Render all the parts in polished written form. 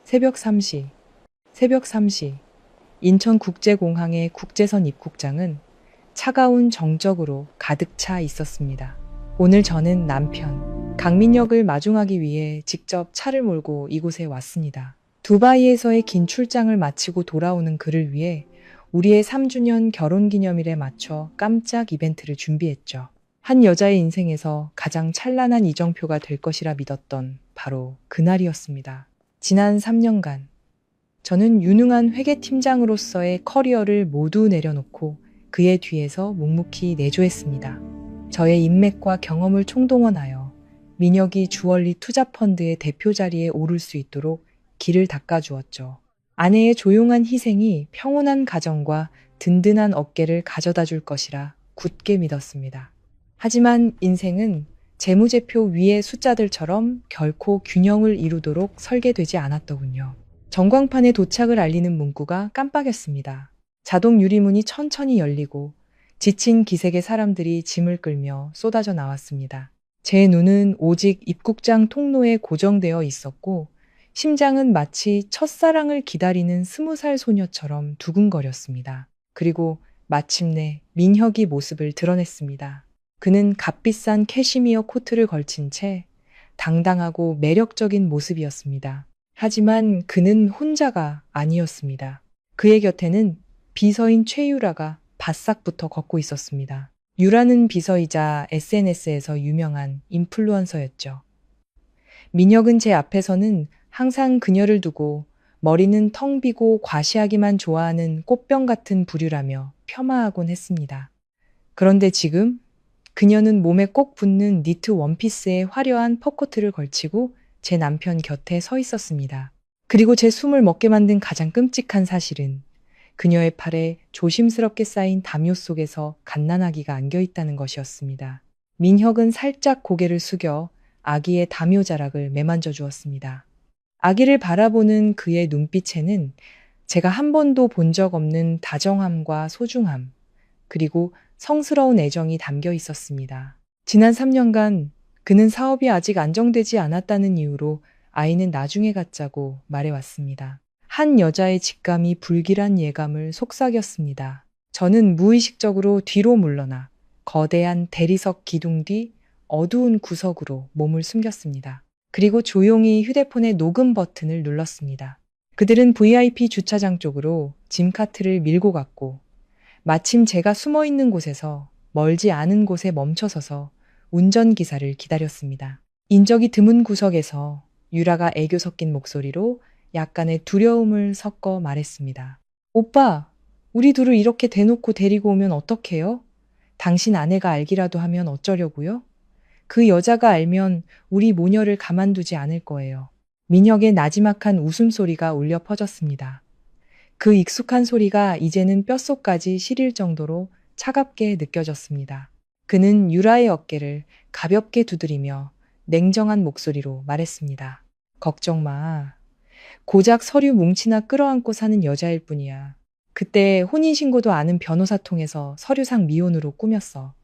새벽 3시. 새벽 3시. 인천국제공항의 국제선 입국장은 차가운 정적으로 가득 차 있었습니다. 오늘 저는 남편, 강민혁을 마중하기 위해 직접 차를 몰고 이곳에 왔습니다. 두바이에서의 긴 출장을 마치고 돌아오는 그를 위해 우리의 3주년 결혼기념일에 맞춰 깜짝 이벤트를 준비했죠. 한 여자의 인생에서 가장 찬란한 이정표가 될 것이라 믿었던 바로 그날이었습니다. 지난 3년간 저는 유능한 회계팀장으로서의 커리어를 모두 내려놓고 그의 뒤에서 묵묵히 내조했습니다. 저의 인맥과 경험을 총동원하여 민혁이 주얼리 투자펀드의 대표 자리에 오를 수 있도록 길을 닦아주었죠. 아내의 조용한 희생이 평온한 가정과 든든한 어깨를 가져다 줄 것이라 굳게 믿었습니다. 하지만 인생은 재무제표 위의 숫자들처럼 결코 균형을 이루도록 설계되지 않았더군요. 전광판에 도착을 알리는 문구가 깜빡였습니다. 자동 유리문이 천천히 열리고 지친 기색의 사람들이 짐을 끌며 쏟아져 나왔습니다. 제 눈은 오직 입국장 통로에 고정되어 있었고 심장은 마치 첫사랑을 기다리는 20살 소녀처럼 두근거렸습니다. 그리고 마침내 민혁이 모습을 드러냈습니다. 그는 값비싼 캐시미어 코트를 걸친 채 당당하고 매력적인 모습이었습니다. 하지만 그는 혼자가 아니었습니다. 그의 곁에는 비서인 최유라가 바싹 붙어 걷고 있었습니다. 유라는 비서이자 SNS에서 유명한 인플루언서였죠. 민혁은 제 앞에서는 항상 그녀를 두고 머리는 텅 비고 과시하기만 좋아하는 꽃병 같은 부류라며 폄하하곤 했습니다. 그런데 지금 그녀는 몸에 꼭 붙는 니트 원피스에 화려한 퍼코트를 걸치고 제 남편 곁에 서 있었습니다. 그리고 제 숨을 먹게 만든 가장 끔찍한 사실은 그녀의 팔에 조심스럽게 쌓인 담요 속에서 갓난아기가 안겨 있다는 것이었습니다. 민혁은 살짝 고개를 숙여 아기의 담요 자락을 매만져 주었습니다. 아기를 바라보는 그의 눈빛에는 제가 한 번도 본 적 없는 다정함과 소중함, 그리고 성스러운 애정이 담겨 있었습니다. 지난 3년간 그는 사업이 아직 안정되지 않았다는 이유로 아이는 나중에 갖자고 말해왔습니다. 한 여자의 직감이 불길한 예감을 속삭였습니다. 저는 무의식적으로 뒤로 물러나 거대한 대리석 기둥 뒤 어두운 구석으로 몸을 숨겼습니다. 그리고 조용히 휴대폰의 녹음 버튼을 눌렀습니다. 그들은 VIP 주차장 쪽으로 짐카트를 밀고 갔고 마침 제가 숨어 있는 곳에서 멀지 않은 곳에 멈춰서서 운전기사를 기다렸습니다. 인적이 드문 구석에서 유라가 애교 섞인 목소리로 약간의 두려움을 섞어 말했습니다. 오빠, 우리 둘을 이렇게 대놓고 데리고 오면 어떡해요? 당신 아내가 알기라도 하면 어쩌려고요? 그 여자가 알면 우리 모녀를 가만두지 않을 거예요. 민혁의 나지막한 웃음소리가 울려 퍼졌습니다. 그 익숙한 소리가 이제는 뼛속까지 시릴 정도로 차갑게 느껴졌습니다. 그는 유라의 어깨를 가볍게 두드리며 냉정한 목소리로 말했습니다. 걱정 마. 고작 서류 뭉치나 끌어안고 사는 여자일 뿐이야. 그때 혼인신고도 아는 변호사 통해서 서류상 미혼으로 꾸몄어.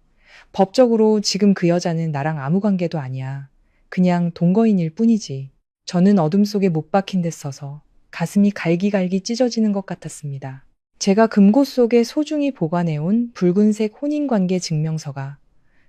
법적으로 지금 그 여자는 나랑 아무 관계도 아니야. 그냥 동거인일 뿐이지. 저는 어둠 속에 못 박힌 듯 서서 가슴이 갈기갈기 찢어지는 것 같았습니다. 제가 금고 속에 소중히 보관해온 붉은색 혼인관계 증명서가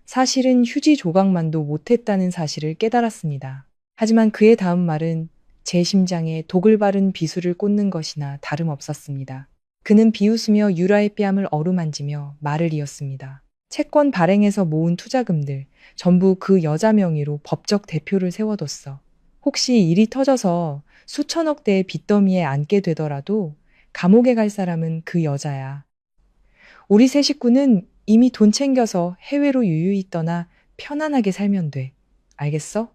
사실은 휴지 조각만도 못했다는 사실을 깨달았습니다. 하지만 그의 다음 말은 제 심장에 독을 바른 비수를 꽂는 것이나 다름없었습니다. 그는 비웃으며 유라의 뺨을 어루만지며 말을 이었습니다. 채권 발행해서 모은 투자금들 전부 그 여자 명의로 법적 대표를 세워뒀어. 혹시 일이 터져서 수천억 대의 빚더미에 앉게 되더라도 감옥에 갈 사람은 그 여자야. 우리 세 식구는 이미 돈 챙겨서 해외로 유유히 떠나 편안하게 살면 돼. 알겠어?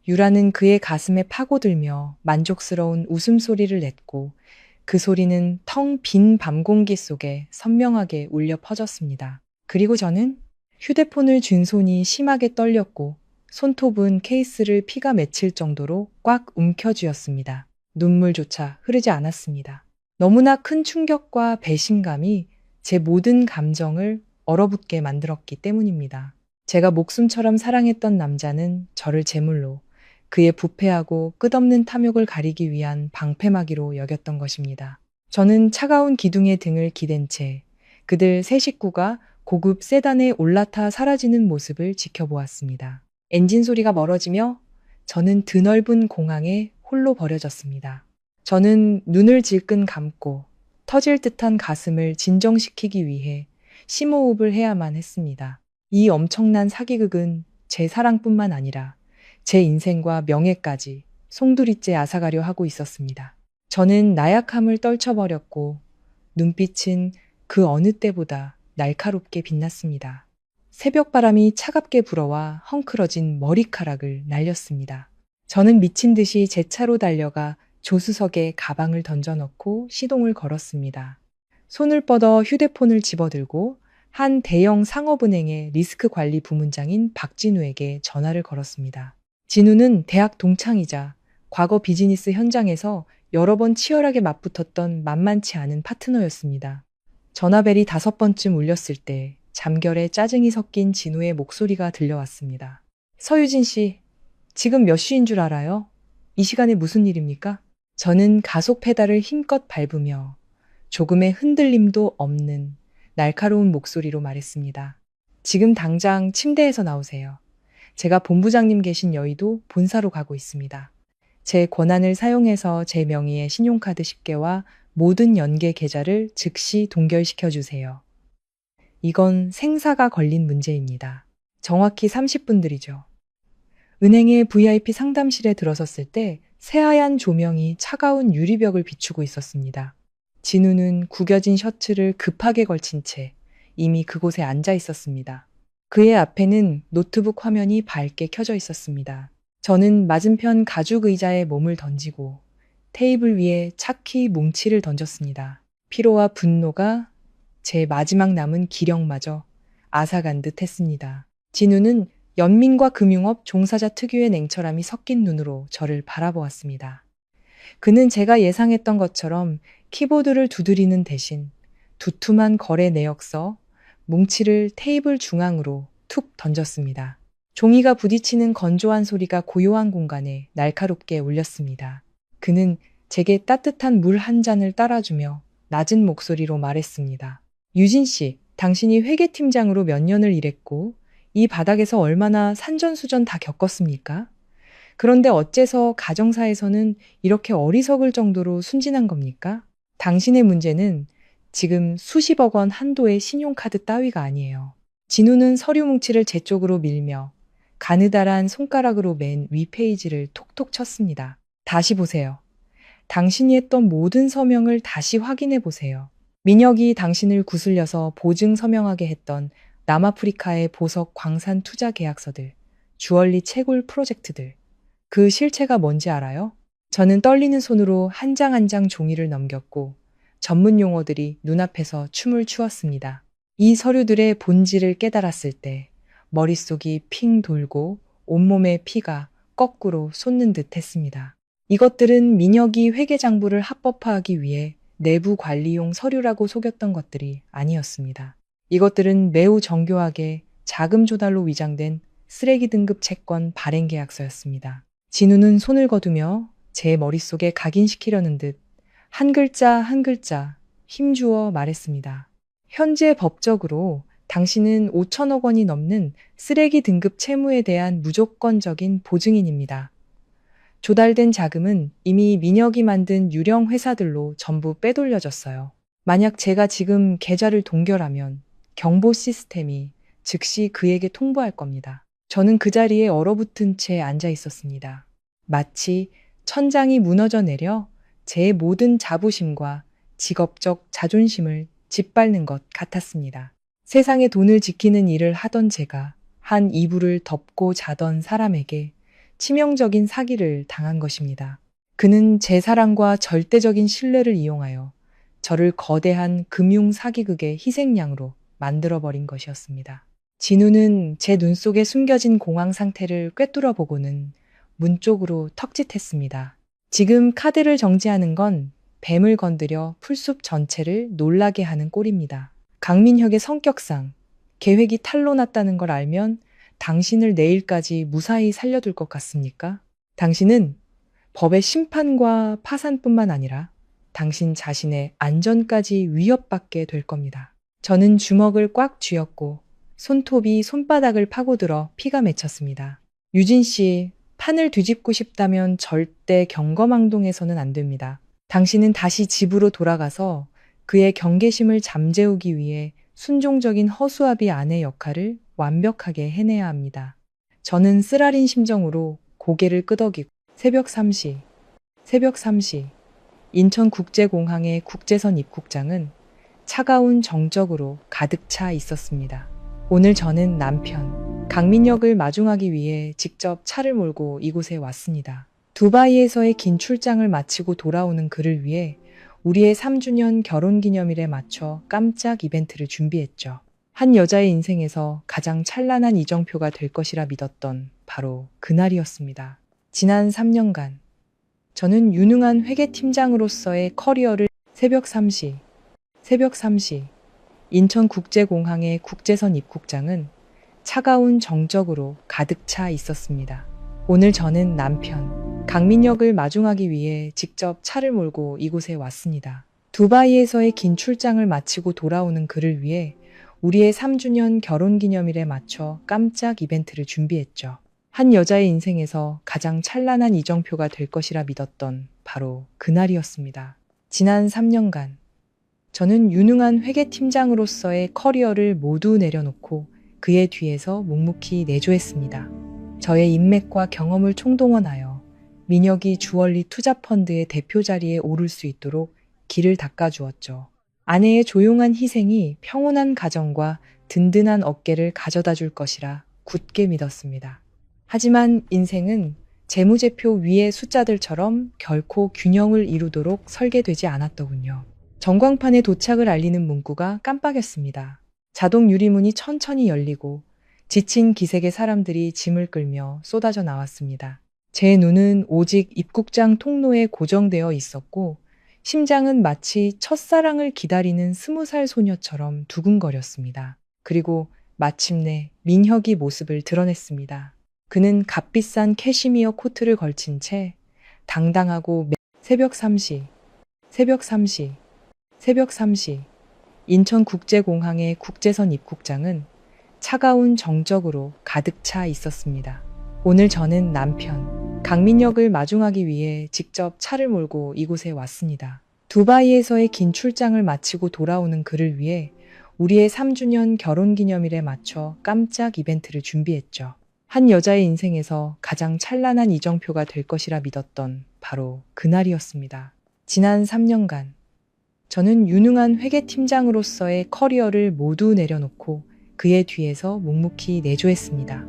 유라는 그의 가슴에 파고들며 만족스러운 웃음소리를 냈고 그 소리는 텅 빈 밤 공기 속에 선명하게 울려 퍼졌습니다. 그리고 저는 휴대폰을 쥔 손이 심하게 떨렸고 손톱은 케이스를 피가 맺힐 정도로 꽉 움켜쥐었습니다. 눈물조차 흐르지 않았습니다. 너무나 큰 충격과 배신감이 제 모든 감정을 얼어붙게 만들었기 때문입니다. 제가 목숨처럼 사랑했던 남자는 저를 제물로 그의 부패하고 끝없는 탐욕을 가리기 위한 방패막이로 여겼던 것입니다. 저는 차가운 기둥에 등을 기댄 채 그들 세 식구가 고급 세단에 올라타 사라지는 모습을 지켜보았습니다. 엔진 소리가 멀어지며 저는 드넓은 공항에 홀로 버려졌습니다. 저는 눈을 질끈 감고 터질 듯한 가슴을 진정시키기 위해 심호흡을 해야만 했습니다. 이 엄청난 사기극은 제 사랑뿐만 아니라 제 인생과 명예까지 송두리째 앗아가려 하고 있었습니다. 저는 나약함을 떨쳐버렸고 눈빛은 그 어느 때보다 날카롭게 빛났습니다. 새벽바람이 차갑게 불어와 헝클어진 머리카락을 날렸습니다. 저는 미친 듯이 제 차로 달려가 조수석에 가방을 던져넣고 시동을 걸었습니다. 손을 뻗어 휴대폰을 집어들고 한 대형 상업은행의 리스크 관리 부문장인 박진우에게 전화를 걸었습니다. 진우는 대학 동창이자 과거 비즈니스 현장에서 여러 번 치열하게 맞붙었던 만만치 않은 파트너였습니다. 전화벨이 5번쯤 울렸을 때 잠결에 짜증이 섞인 진우의 목소리가 들려왔습니다. 서유진 씨, 지금 몇 시인 줄 알아요? 이 시간에 무슨 일입니까? 저는 가속 페달을 힘껏 밟으며 조금의 흔들림도 없는 날카로운 목소리로 말했습니다. 지금 당장 침대에서 나오세요. 제가 본부장님 계신 여의도 본사로 가고 있습니다. 제 권한을 사용해서 제 명의의 신용카드 10개와 모든 연계 계좌를 즉시 동결시켜 주세요. 이건 생사가 걸린 문제입니다. 정확히 30분들이죠. 은행의 VIP 상담실에 들어섰을 때 새하얀 조명이 차가운 유리벽을 비추고 있었습니다. 진우는 구겨진 셔츠를 급하게 걸친 채 이미 그곳에 앉아 있었습니다. 그의 앞에는 노트북 화면이 밝게 켜져 있었습니다. 저는 맞은편 가죽 의자에 몸을 던지고 테이블 위에 차키 뭉치를 던졌습니다. 피로와 분노가 제 마지막 남은 기력마저 앗아간 듯 했습니다. 진우는 연민과 금융업 종사자 특유의 냉철함이 섞인 눈으로 저를 바라보았습니다. 그는 제가 예상했던 것처럼 키보드를 두드리는 대신 두툼한 거래 내역서, 뭉치를 테이블 중앙으로 툭 던졌습니다. 종이가 부딪히는 건조한 소리가 고요한 공간에 날카롭게 울렸습니다. 그는 제게 따뜻한 물 한 잔을 따라주며 낮은 목소리로 말했습니다. 유진 씨, 당신이 회계팀장으로 몇 년을 일했고 이 바닥에서 얼마나 산전수전 다 겪었습니까? 그런데 어째서 가정사에서는 이렇게 어리석을 정도로 순진한 겁니까? 당신의 문제는 지금 수십억 원 한도의 신용카드 따위가 아니에요. 진우는 서류 뭉치를 제 쪽으로 밀며 가느다란 손가락으로 맨 위 페이지를 톡톡 쳤습니다. 다시 보세요. 당신이 했던 모든 서명을 다시 확인해 보세요. 민혁이 당신을 구슬려서 보증 서명하게 했던 남아프리카의 보석 광산 투자 계약서들, 주얼리 채굴 프로젝트들, 그 실체가 뭔지 알아요? 저는 떨리는 손으로 한 장 한 장 종이를 넘겼고 전문 용어들이 눈앞에서 춤을 추었습니다. 이 서류들의 본질을 깨달았을 때 머릿속이 핑 돌고 온몸의 피가 거꾸로 솟는 듯 했습니다. 이것들은 민혁이 회계장부를 합법화하기 위해 내부 관리용 서류라고 속였던 것들이 아니었습니다. 이것들은 매우 정교하게 자금 조달로 위장된 쓰레기 등급 채권 발행 계약서였습니다. 진우는 손을 거두며 제 머릿속에 각인시키려는 듯 한 글자 한 글자 힘주어 말했습니다. 현재 법적으로 당신은 5천억 원이 넘는 쓰레기 등급 채무에 대한 무조건적인 보증인입니다. 조달된 자금은 이미 민혁이 만든 유령 회사들로 전부 빼돌려졌어요. 만약 제가 지금 계좌를 동결하면 경보 시스템이 즉시 그에게 통보할 겁니다. 저는 그 자리에 얼어붙은 채 앉아 있었습니다. 마치 천장이 무너져 내려 제 모든 자부심과 직업적 자존심을 짓밟는 것 같았습니다. 세상에 돈을 지키는 일을 하던 제가 한 이불을 덮고 자던 사람에게 치명적인 사기를 당한 것입니다. 그는 제 사랑과 절대적인 신뢰를 이용하여 저를 거대한 금융 사기극의 희생양으로 만들어버린 것이었습니다. 진우는 제 눈 속에 숨겨진 공황 상태를 꿰뚫어 보고는 문 쪽으로 턱짓했습니다. 지금 카드를 정지하는 건 뱀을 건드려 풀숲 전체를 놀라게 하는 꼴입니다. 강민혁의 성격상 계획이 탄로 났다는 걸 알면 당신을 내일까지 무사히 살려둘 것 같습니까? 당신은 법의 심판과 파산뿐만 아니라 당신 자신의 안전까지 위협받게 될 겁니다. 저는 주먹을 꽉 쥐었고 손톱이 손바닥을 파고들어 피가 맺혔습니다. 유진 씨, 판을 뒤집고 싶다면 절대 경거망동해서는 안 됩니다. 당신은 다시 집으로 돌아가서 그의 경계심을 잠재우기 위해 순종적인 허수아비 아내 역할을 완벽하게 해내야 합니다. 저는 쓰라린 심정으로 고개를 끄덕이고 새벽 3시 인천국제공항의 국제선 입국장은 차가운 정적으로 가득 차 있었습니다. 오늘 저는 남편 강민혁을 마중하기 위해 직접 차를 몰고 이곳에 왔습니다. 두바이에서의 긴 출장을 마치고 돌아오는 그를 위해 우리의 3주년 결혼기념일에 맞춰 깜짝 이벤트를 준비했죠. 한 여자의 인생에서 가장 찬란한 이정표가 될 것이라 믿었던 바로 그날이었습니다. 지난 3년간 저는 유능한 회계팀장으로서의 커리어를 새벽 3시 인천국제공항의 국제선 입국장은 차가운 정적으로 가득 차 있었습니다. 오늘 저는 남편 강민혁을 마중하기 위해 직접 차를 몰고 이곳에 왔습니다. 두바이에서의 긴 출장을 마치고 돌아오는 그를 위해 우리의 3주년 결혼기념일에 맞춰 깜짝 이벤트를 준비했죠. 한 여자의 인생에서 가장 찬란한 이정표가 될 것이라 믿었던 바로 그날이었습니다. 지난 3년간 저는 유능한 회계팀장으로서의 커리어를 모두 내려놓고 그의 뒤에서 묵묵히 내조했습니다. 저의 인맥과 경험을 총동원하여 민혁이 주얼리 투자펀드의 대표 자리에 오를 수 있도록 길을 닦아주었죠. 아내의 조용한 희생이 평온한 가정과 든든한 어깨를 가져다 줄 것이라 굳게 믿었습니다. 하지만 인생은 재무제표 위의 숫자들처럼 결코 균형을 이루도록 설계되지 않았더군요. 전광판에 도착을 알리는 문구가 깜빡였습니다. 자동 유리문이 천천히 열리고 지친 기색의 사람들이 짐을 끌며 쏟아져 나왔습니다. 제 눈은 오직 입국장 통로에 고정되어 있었고 심장은 마치 첫사랑을 기다리는 20살 소녀처럼 두근거렸습니다. 그리고 마침내 민혁이 모습을 드러냈습니다. 그는 값비싼 캐시미어 코트를 걸친 채 당당하고 새벽 3시 인천국제공항의 국제선 입국장은 차가운 정적으로 가득 차 있었습니다. 오늘 저는 남편 강민혁을 마중하기 위해 직접 차를 몰고 이곳에 왔습니다. 두바이에서의 긴 출장을 마치고 돌아오는 그를 위해 우리의 3주년 결혼기념일에 맞춰 깜짝 이벤트를 준비했죠. 한 여자의 인생에서 가장 찬란한 이정표가 될 것이라 믿었던 바로 그날이었습니다. 지난 3년간 저는 유능한 회계팀장으로서의 커리어를 모두 내려놓고 그의 뒤에서 묵묵히 내조했습니다.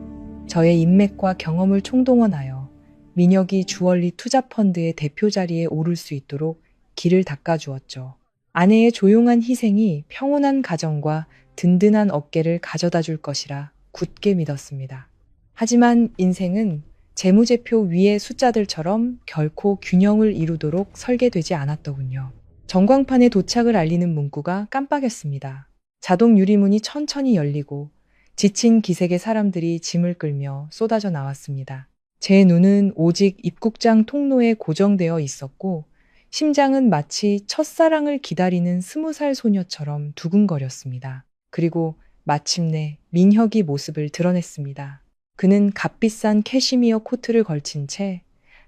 저의 인맥과 경험을 총동원하여 민혁이 주얼리 투자펀드의 대표 자리에 오를 수 있도록 길을 닦아주었죠. 아내의 조용한 희생이 평온한 가정과 든든한 어깨를 가져다 줄 것이라 굳게 믿었습니다. 하지만 인생은 재무제표 위의 숫자들처럼 결코 균형을 이루도록 설계되지 않았더군요. 전광판에 도착을 알리는 문구가 깜빡였습니다. 자동 유리문이 천천히 열리고 지친 기색의 사람들이 짐을 끌며 쏟아져 나왔습니다. 제 눈은 오직 입국장 통로에 고정되어 있었고 심장은 마치 첫사랑을 기다리는 20살 소녀처럼 두근거렸습니다. 그리고 마침내 민혁이 모습을 드러냈습니다. 그는 값비싼 캐시미어 코트를 걸친 채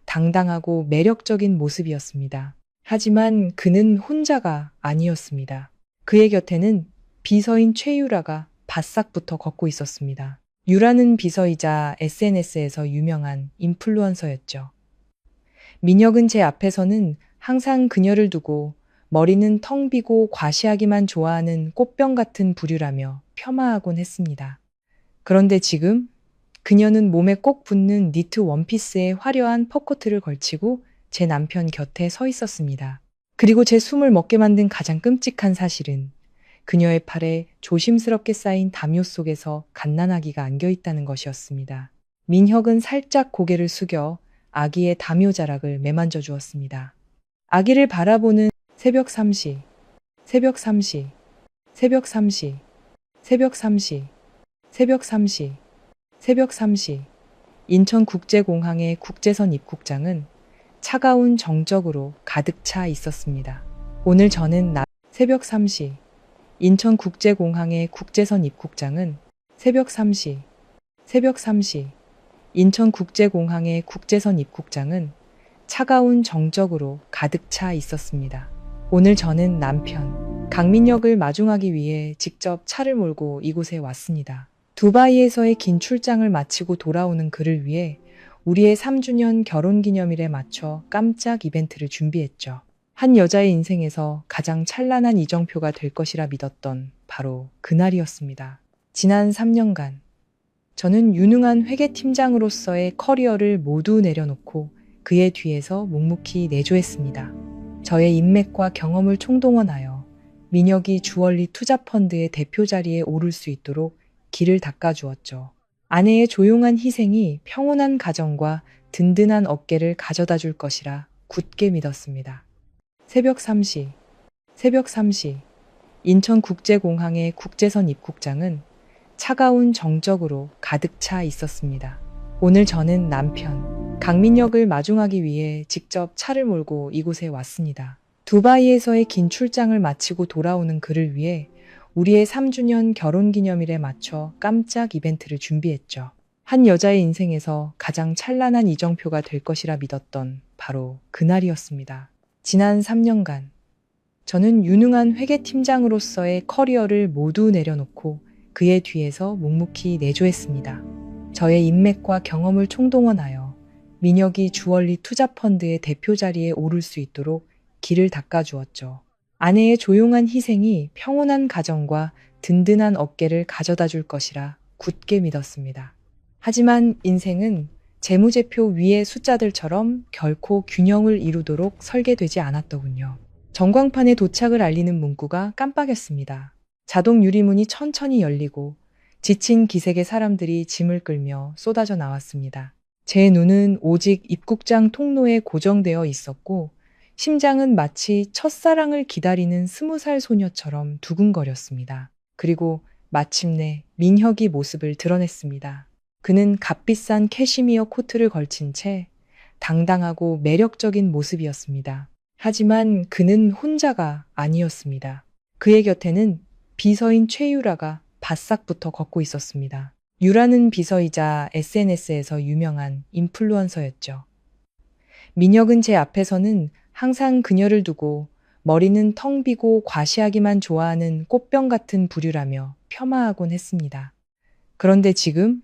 당당하고 매력적인 모습이었습니다. 하지만 그는 혼자가 아니었습니다. 그의 곁에는 비서인 최유라가 바싹 붙어 걷고 있었습니다. 유라는 비서이자 SNS에서 유명한 인플루언서였죠. 민혁은 제 앞에서는 항상 그녀를 두고 머리는 텅 비고 과시하기만 좋아하는 꽃병 같은 부류라며 폄하하곤 했습니다. 그런데 지금 그녀는 몸에 꼭 붙는 니트 원피스에 화려한 퍼코트를 걸치고 제 남편 곁에 서 있었습니다. 그리고 제 숨을 먹게 만든 가장 끔찍한 사실은 그녀의 팔에 조심스럽게 쌓인 담요 속에서 갓난아기가 안겨있다는 것이었습니다. 민혁은 살짝 고개를 숙여 아기의 담요 자락을 매만져 주었습니다. 아기를 바라보는 새벽 3시 인천국제공항의 국제선 입국장은 차가운 정적으로 가득 차 있었습니다. 오늘 저는 새벽 3시 인천국제공항의 국제선 입국장은 새벽 3시 인천국제공항의 국제선 입국장은 차가운 정적으로 가득 차 있었습니다. 오늘 저는 남편 강민혁을 마중하기 위해 직접 차를 몰고 이곳에 왔습니다. 두바이에서의 긴 출장을 마치고 돌아오는 그를 위해 우리의 3주년 결혼기념일에 맞춰 깜짝 이벤트를 준비했죠. 한 여자의 인생에서 가장 찬란한 이정표가 될 것이라 믿었던 바로 그날이었습니다. 지난 3년간 저는 유능한 회계팀장으로서의 커리어를 모두 내려놓고 그의 뒤에서 묵묵히 내조했습니다. 저의 인맥과 경험을 총동원하여 민혁이 주얼리 투자펀드의 대표 자리에 오를 수 있도록 길을 닦아주었죠. 아내의 조용한 희생이 평온한 가정과 든든한 어깨를 가져다 줄 것이라 굳게 믿었습니다. 새벽 3시 인천국제공항의 국제선 입국장은 차가운 정적으로 가득 차 있었습니다. 오늘 저는 남편 강민혁을 마중하기 위해 직접 차를 몰고 이곳에 왔습니다. 두바이에서의 긴 출장을 마치고 돌아오는 그를 위해 우리의 3주년 결혼기념일에 맞춰 깜짝 이벤트를 준비했죠. 한 여자의 인생에서 가장 찬란한 이정표가 될 것이라 믿었던 바로 그날이었습니다. 지난 3년간 저는 유능한 회계팀장으로서의 커리어를 모두 내려놓고 그의 뒤에서 묵묵히 내조했습니다. 저의 인맥과 경험을 총동원하여 민혁이 주얼리 투자펀드의 대표 자리에 오를 수 있도록 길을 닦아주었죠. 아내의 조용한 희생이 평온한 가정과 든든한 어깨를 가져다 줄 것이라 굳게 믿었습니다. 하지만 인생은 재무제표 위의 숫자들처럼 결코 균형을 이루도록 설계되지 않았더군요. 전광판에 도착을 알리는 문구가 깜빡였습니다. 자동 유리문이 천천히 열리고 지친 기색의 사람들이 짐을 끌며 쏟아져 나왔습니다. 제 눈은 오직 입국장 통로에 고정되어 있었고 심장은 마치 첫사랑을 기다리는 20살 소녀처럼 두근거렸습니다. 그리고 마침내 민혁이 모습을 드러냈습니다. 그는 값비싼 캐시미어 코트를 걸친 채 당당하고 매력적인 모습이었습니다. 하지만 그는 혼자가 아니었습니다. 그의 곁에는 비서인 최유라가 바싹 붙어 걷고 있었습니다. 유라는 비서이자 SNS에서 유명한 인플루언서였죠. 민혁은 제 앞에서는 항상 그녀를 두고 머리는 텅 비고 과시하기만 좋아하는 꽃병 같은 부류라며 폄하하곤 했습니다. 그런데 지금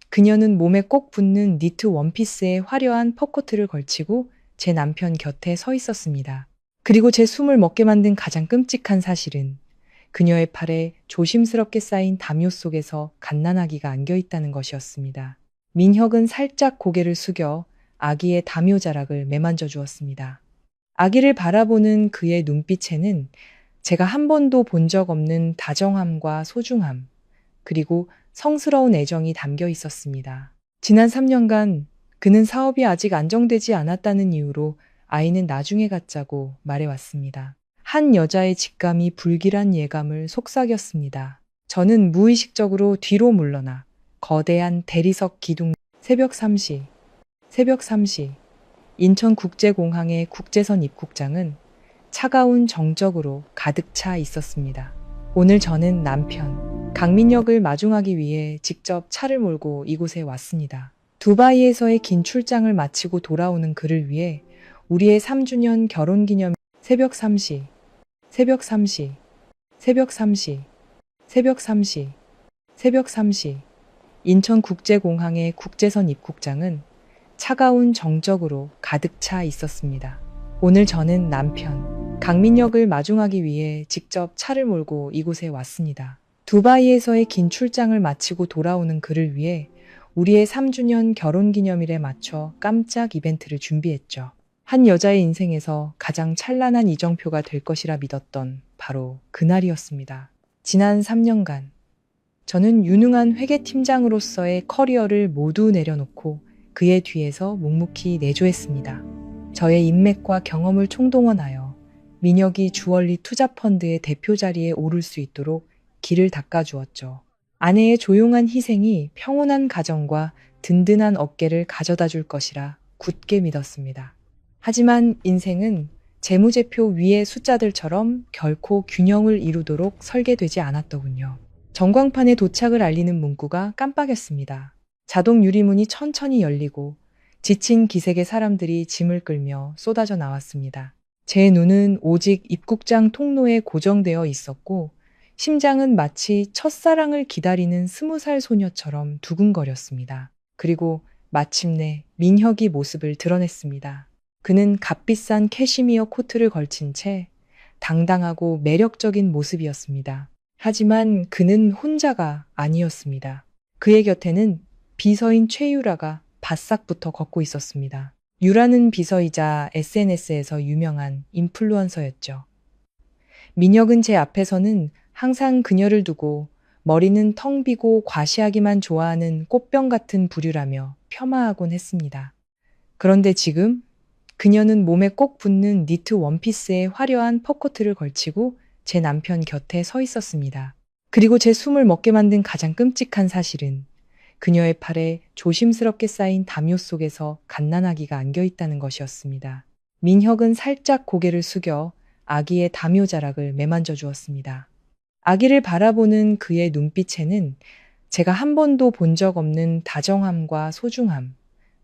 그녀는 몸에 꼭 붙는 니트 원피스에 화려한 퍼코트를 걸치고 제 남편 곁에 서 있었습니다. 그리고 제 숨을 먹게 만든 가장 끔찍한 사실은 그녀의 팔에 조심스럽게 쌓인 담요 속에서 갓난아기가 안겨 있다는 것이었습니다. 민혁은 살짝 고개를 숙여 아기의 담요 자락을 매만져 주었습니다. 아기를 바라보는 그의 눈빛에는 제가 한 번도 본 적 없는 다정함과 소중함, 그리고 성스러운 애정이 담겨 있었습니다. 지난 3년간 그는 사업이 아직 안정되지 않았다는 이유로 아이는 나중에 갖자고 말해왔습니다. 한 여자의 직감이 불길한 예감을 속삭였습니다. 저는 무의식적으로 뒤로 물러나 거대한 대리석 기둥 새벽 3시 인천국제공항의 국제선 입국장은 차가운 정적으로 가득 차 있었습니다. 오늘 저는 남편 강민혁을 마중하기 위해 직접 차를 몰고 이곳에 왔습니다. 두바이에서의 긴 출장을 마치고 돌아오는 그를 위해 우리의 3주년 결혼기념일 새벽 3시 인천국제공항의 국제선 입국장은 차가운 정적으로 가득 차 있었습니다. 오늘 저는 남편 강민혁을 마중하기 위해 직접 차를 몰고 이곳에 왔습니다. 두바이에서의 긴 출장을 마치고 돌아오는 그를 위해 우리의 3주년 결혼기념일에 맞춰 깜짝 이벤트를 준비했죠. 한 여자의 인생에서 가장 찬란한 이정표가 될 것이라 믿었던 바로 그날이었습니다. 지난 3년간 저는 유능한 회계팀장으로서의 커리어를 모두 내려놓고 그의 뒤에서 묵묵히 내조했습니다. 저의 인맥과 경험을 총동원하여 민혁이 주얼리 투자펀드의 대표 자리에 오를 수 있도록 길을 닦아주었죠. 아내의 조용한 희생이 평온한 가정과 든든한 어깨를 가져다 줄 것이라 굳게 믿었습니다. 하지만 인생은 재무제표 위의 숫자들처럼 결코 균형을 이루도록 설계되지 않았더군요. 전광판에 도착을 알리는 문구가 깜빡였습니다. 자동 유리문이 천천히 열리고 지친 기색의 사람들이 짐을 끌며 쏟아져 나왔습니다. 제 눈은 오직 입국장 통로에 고정되어 있었고 심장은 마치 첫사랑을 기다리는 20살 소녀처럼 두근거렸습니다. 그리고 마침내 민혁이 모습을 드러냈습니다. 그는 값비싼 캐시미어 코트를 걸친 채 당당하고 매력적인 모습이었습니다. 하지만 그는 혼자가 아니었습니다. 그의 곁에는 비서인 최유라가 바싹 붙어 걷고 있었습니다. 유라는 비서이자 SNS에서 유명한 인플루언서였죠. 민혁은 제 앞에서는 항상 그녀를 두고 머리는 텅 비고 과시하기만 좋아하는 꽃병 같은 부류라며 폄하하곤 했습니다. 그런데 지금 그녀는 몸에 꼭 붙는 니트 원피스에 화려한 퍼코트를 걸치고 제 남편 곁에 서 있었습니다. 그리고 제 숨을 먹게 만든 가장 끔찍한 사실은 그녀의 팔에 조심스럽게 쌓인 담요 속에서 갓난아기가 안겨 있다는 것이었습니다. 민혁은 살짝 고개를 숙여 아기의 담요 자락을 매만져 주었습니다. 아기를 바라보는 그의 눈빛에는 제가 한 번도 본 적 없는 다정함과 소중함,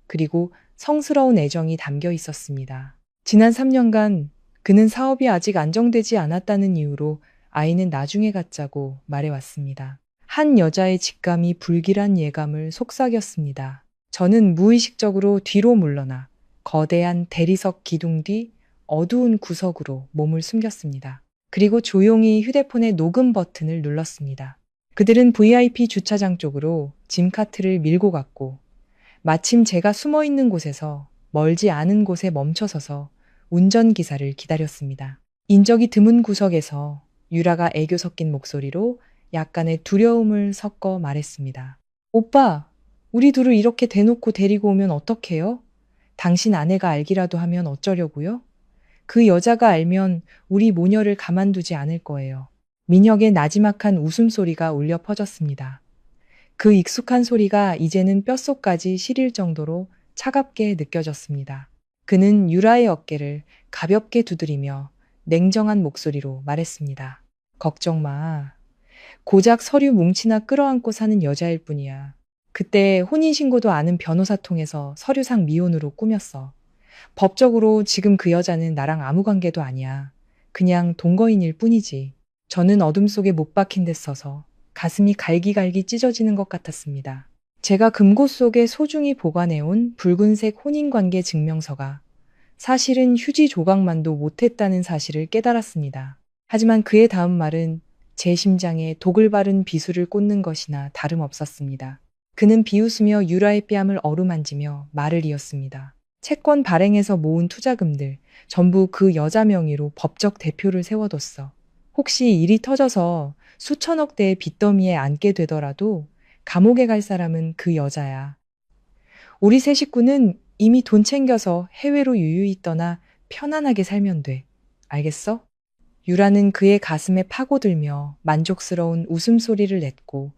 그리고 성스러운 애정이 담겨 있었습니다. 지난 3년간 그는 사업이 아직 안정되지 않았다는 이유로 아이는 나중에 갖자고 말해왔습니다. 한 여자의 직감이 불길한 예감을 속삭였습니다. 저는 무의식적으로 뒤로 물러나 거대한 대리석 기둥 뒤 어두운 구석으로 몸을 숨겼습니다. 그리고 조용히 휴대폰의 녹음 버튼을 눌렀습니다. 그들은 VIP 주차장 쪽으로 짐카트를 밀고 갔고 마침 제가 숨어 있는 곳에서 멀지 않은 곳에 멈춰서서 운전기사를 기다렸습니다. 인적이 드문 구석에서 유라가 애교 섞인 목소리로 약간의 두려움을 섞어 말했습니다. 오빠, 우리 둘을 이렇게 대놓고 데리고 오면 어떡해요? 당신 아내가 알기라도 하면 어쩌려고요? 그 여자가 알면 우리 모녀를 가만두지 않을 거예요. 민혁의 나지막한 웃음소리가 울려 퍼졌습니다. 그 익숙한 소리가 이제는 뼛속까지 시릴 정도로 차갑게 느껴졌습니다. 그는 유라의 어깨를 가볍게 두드리며 냉정한 목소리로 말했습니다. 걱정 마. 고작 서류 뭉치나 끌어안고 사는 여자일 뿐이야. 그때 혼인신고도 아는 변호사 통해서 서류상 미혼으로 꾸몄어. 법적으로 지금 그 여자는 나랑 아무 관계도 아니야. 그냥 동거인일 뿐이지. 저는 어둠 속에 못 박힌 듯 서서 가슴이 갈기갈기 찢어지는 것 같았습니다. 제가 금고 속에 소중히 보관해온 붉은색 혼인관계 증명서가 사실은 휴지 조각만도 못했다는 사실을 깨달았습니다. 하지만 그의 다음 말은 제 심장에 독을 바른 비수를 꽂는 것이나 다름없었습니다. 그는 비웃으며 유라의 뺨을 어루만지며 말을 이었습니다. 채권 발행해서 모은 투자금들 전부 그 여자 명의로 법적 대표를 세워뒀어. 혹시 일이 터져서 수천억 대의 빚더미에 앉게 되더라도 감옥에 갈 사람은 그 여자야. 우리 세 식구는 이미 돈 챙겨서 해외로 유유히 떠나 편안하게 살면 돼. 알겠어? 유라는 그의 가슴에 파고들며 만족스러운 웃음소리를 냈고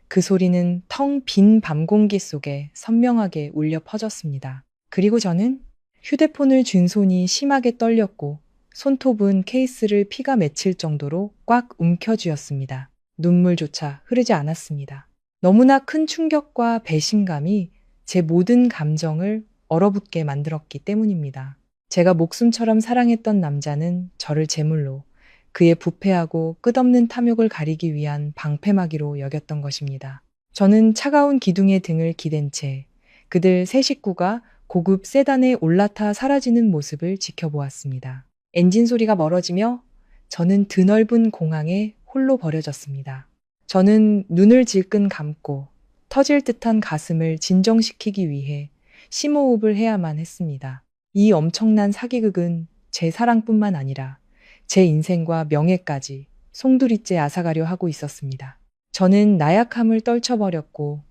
그 소리는 텅 빈 밤 공기 속에 선명하게 울려 퍼졌습니다. 그리고 저는 휴대폰을 쥔 손이 심하게 떨렸고 손톱은 케이스를 피가 맺힐 정도로 꽉 움켜쥐었습니다. 눈물조차 흐르지 않았습니다. 너무나 큰 충격과 배신감이 제 모든 감정을 얼어붙게 만들었기 때문입니다. 제가 목숨처럼 사랑했던 남자는 저를 제물로 그의 부패하고 끝없는 탐욕을 가리기 위한 방패막이로 여겼던 것입니다. 저는 차가운 기둥의 등을 기댄 채 그들 세 식구가 고급 세단에 올라타 사라지는 모습을 지켜보았습니다. 엔진 소리가 멀어지며 저는 드넓은 공항에 홀로 버려졌습니다. 저는 눈을 질끈 감고 터질 듯한 가슴을 진정시키기 위해 심호흡을 해야만 했습니다. 이 엄청난 사기극은 제 사랑뿐만 아니라 제 인생과 명예까지 송두리째 앗아가려 하고 있었습니다. 저는 나약함을 떨쳐버렸고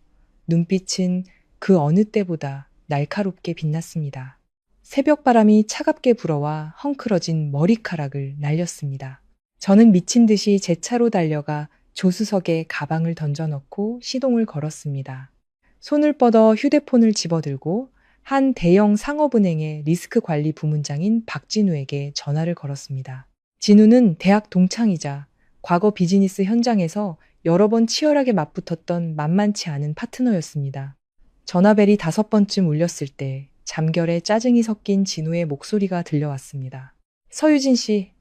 눈빛은 그 어느 때보다 날카롭게 빛났습니다. 새벽바람이 차갑게 불어와 헝클어진 머리카락을 날렸습니다. 저는 미친 듯이 제 차로 달려가 조수석에 가방을 던져넣고 시동을 걸었습니다. 손을 뻗어 휴대폰을 집어들고 한 대형 상업은행의 리스크 관리 부문장인 박진우에게 전화를 걸었습니다. 진우는 대학 동창이자 과거 비즈니스 현장에서 여러 번 치열하게 맞붙었던 만만치 않은 파트너였습니다. 전화벨이 5번쯤 울렸을 때 잠결에 짜증이 섞인 진우의 목소리가 들려왔습니다. 서유진 씨,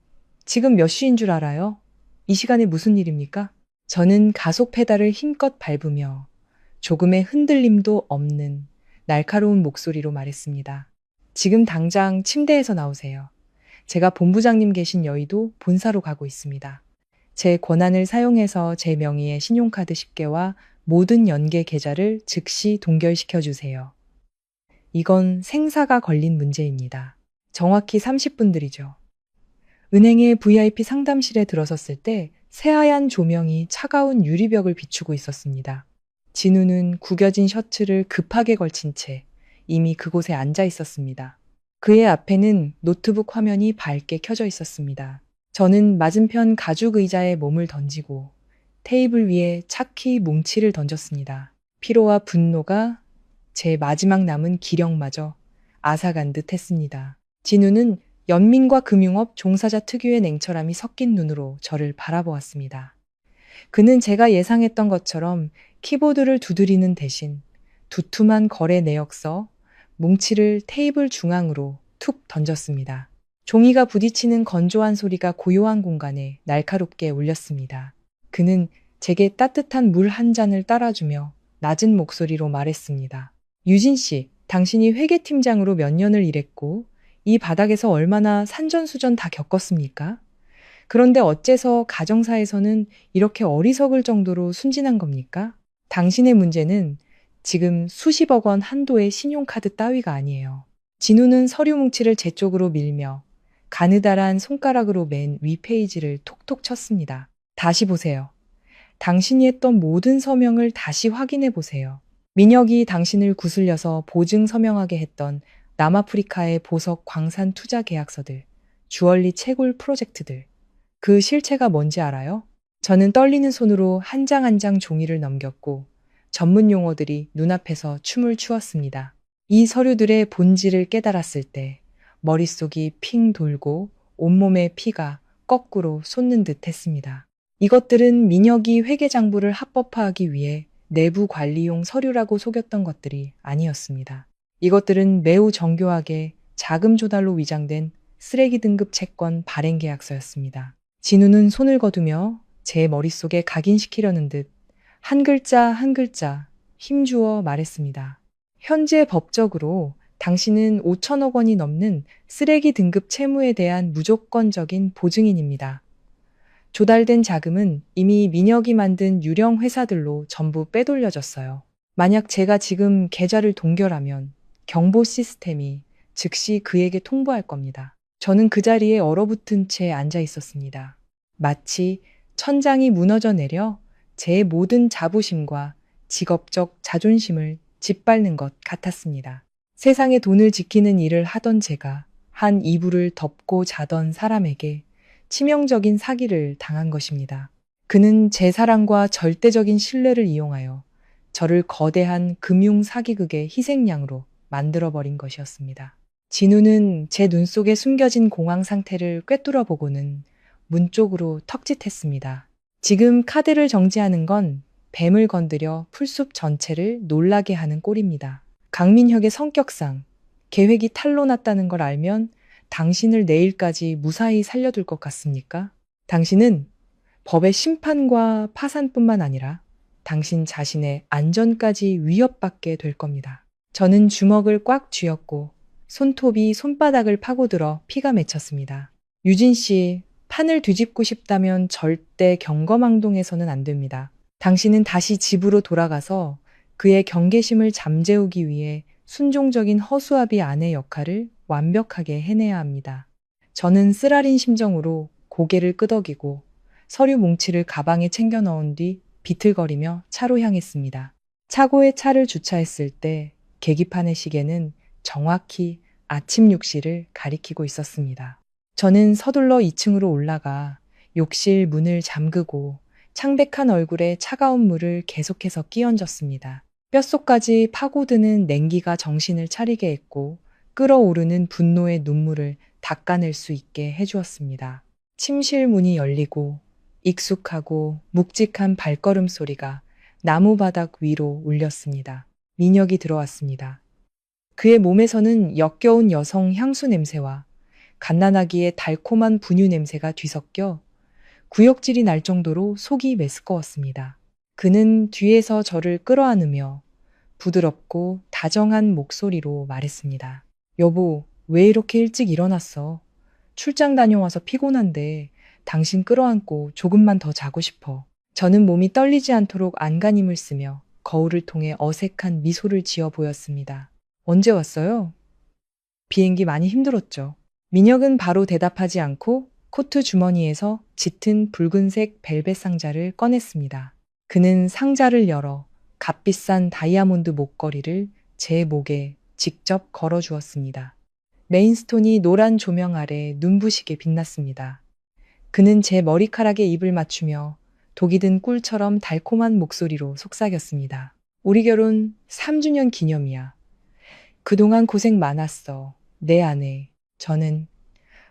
지금 몇 시인 줄 알아요? 이 시간에 무슨 일입니까? 저는 가속 페달을 힘껏 밟으며 조금의 흔들림도 없는 날카로운 목소리로 말했습니다. 지금 당장 침대에서 나오세요. 제가 본부장님 계신 여의도 본사로 가고 있습니다. 제 권한을 사용해서 제 명의의 신용카드 10개와 모든 연계 계좌를 즉시 동결시켜 주세요. 이건 생사가 걸린 문제입니다. 정확히 30분들이죠. 은행의 VIP 상담실에 들어섰을 때 새하얀 조명이 차가운 유리벽을 비추고 있었습니다. 진우는 구겨진 셔츠를 급하게 걸친 채 이미 그곳에 앉아 있었습니다. 그의 앞에는 노트북 화면이 밝게 켜져 있었습니다. 저는 맞은편 가죽 의자에 몸을 던지고 테이블 위에 차키 뭉치를 던졌습니다. 피로와 분노가 제 마지막 남은 기력마저 앗아간 듯 했습니다. 진우는 연민과 금융업 종사자 특유의 냉철함이 섞인 눈으로 저를 바라보았습니다. 그는 제가 예상했던 것처럼 키보드를 두드리는 대신 두툼한 거래 내역서, 뭉치를 테이블 중앙으로 툭 던졌습니다. 종이가 부딪히는 건조한 소리가 고요한 공간에 날카롭게 울렸습니다. 그는 제게 따뜻한 물 한 잔을 따라주며 낮은 목소리로 말했습니다. 유진 씨, 당신이 회계팀장으로 몇 년을 일했고 이 바닥에서 얼마나 산전수전 다 겪었습니까? 그런데 어째서 가정사에서는 이렇게 어리석을 정도로 순진한 겁니까? 당신의 문제는 지금 수십억 원 한도의 신용카드 따위가 아니에요. 진우는 서류 뭉치를 제 쪽으로 밀며 가느다란 손가락으로 맨 위 페이지를 톡톡 쳤습니다. 다시 보세요. 당신이 했던 모든 서명을 다시 확인해 보세요. 민혁이 당신을 구슬려서 보증 서명하게 했던 남아프리카의 보석 광산 투자 계약서들, 주얼리 채굴 프로젝트들, 그 실체가 뭔지 알아요? 저는 떨리는 손으로 한 장 한 장 종이를 넘겼고 전문 용어들이 눈앞에서 춤을 추었습니다. 이 서류들의 본질을 깨달았을 때 머릿속이 핑 돌고 온몸의 피가 거꾸로 솟는 듯 했습니다. 이것들은 민혁이 회계장부를 합법화하기 위해 내부 관리용 서류라고 속였던 것들이 아니었습니다. 이것들은 매우 정교하게 자금 조달로 위장된 쓰레기 등급 채권 발행 계약서였습니다. 진우는 손을 거두며 제 머릿속에 각인시키려는 듯 한 글자 한 글자 힘주어 말했습니다. 현재 법적으로 당신은 5천억 원이 넘는 쓰레기 등급 채무에 대한 무조건적인 보증인입니다. 조달된 자금은 이미 민혁이 만든 유령 회사들로 전부 빼돌려졌어요. 만약 제가 지금 계좌를 동결하면 경보 시스템이 즉시 그에게 통보할 겁니다. 저는 그 자리에 얼어붙은 채 앉아 있었습니다. 마치 천장이 무너져 내려 제 모든 자부심과 직업적 자존심을 짓밟는 것 같았습니다. 세상에 돈을 지키는 일을 하던 제가 한 이불을 덮고 자던 사람에게 치명적인 사기를 당한 것입니다. 그는 제 사랑과 절대적인 신뢰를 이용하여 저를 거대한 금융 사기극의 희생양으로 만들어버린 것이었습니다. 진우는 제 눈 속에 숨겨진 공황 상태를 꿰뚫어 보고는 문 쪽으로 턱짓했습니다. 지금 카드를 정지하는 건 뱀을 건드려 풀숲 전체를 놀라게 하는 꼴입니다. 강민혁의 성격상 계획이 탄로 났다는 걸 알면 당신을 내일까지 무사히 살려둘 것 같습니까? 당신은 법의 심판과 파산뿐만 아니라 당신 자신의 안전까지 위협받게 될 겁니다. 저는 주먹을 꽉 쥐었고 손톱이 손바닥을 파고들어 피가 맺혔습니다. 유진 씨, 판을 뒤집고 싶다면 절대 경거망동해서는 안 됩니다. 당신은 다시 집으로 돌아가서 그의 경계심을 잠재우기 위해 순종적인 허수아비 아내 역할을 완벽하게 해내야 합니다. 저는 쓰라린 심정으로 고개를 끄덕이고 서류 뭉치를 가방에 챙겨 넣은 뒤 비틀거리며 차로 향했습니다. 차고에 차를 주차했을 때 계기판의 시계는 정확히 아침 6시를 가리키고 있었습니다. 저는 서둘러 2층으로 올라가 욕실 문을 잠그고 창백한 얼굴에 차가운 물을 계속해서 끼얹었습니다. 뼛속까지 파고드는 냉기가 정신을 차리게 했고 끓어오르는 분노의 눈물을 닦아낼 수 있게 해주었습니다. 침실 문이 열리고 익숙하고 묵직한 발걸음 소리가 나무 바닥 위로 울렸습니다. 민혁이 들어왔습니다. 그의 몸에서는 역겨운 여성 향수 냄새와 갓난아기의 달콤한 분유 냄새가 뒤섞여 구역질이 날 정도로 속이 메스꺼웠습니다. 그는 뒤에서 저를 끌어안으며 부드럽고 다정한 목소리로 말했습니다. 여보, 왜 이렇게 일찍 일어났어? 출장 다녀와서 피곤한데 당신 끌어안고 조금만 더 자고 싶어. 저는 몸이 떨리지 않도록 안간힘을 쓰며 거울을 통해 어색한 미소를 지어 보였습니다. 언제 왔어요? 비행기 많이 힘들었죠. 민혁은 바로 대답하지 않고 코트 주머니에서 짙은 붉은색 벨벳 상자를 꺼냈습니다. 그는 상자를 열어 값비싼 다이아몬드 목걸이를 제 목에 직접 걸어 주었습니다. 메인스톤이 노란 조명 아래 눈부시게 빛났습니다. 그는 제 머리카락에 입을 맞추며 독이 든 꿀처럼 달콤한 목소리로 속삭였습니다. 우리 결혼 3주년 기념이야. 그동안 고생 많았어. 내 아내. 저는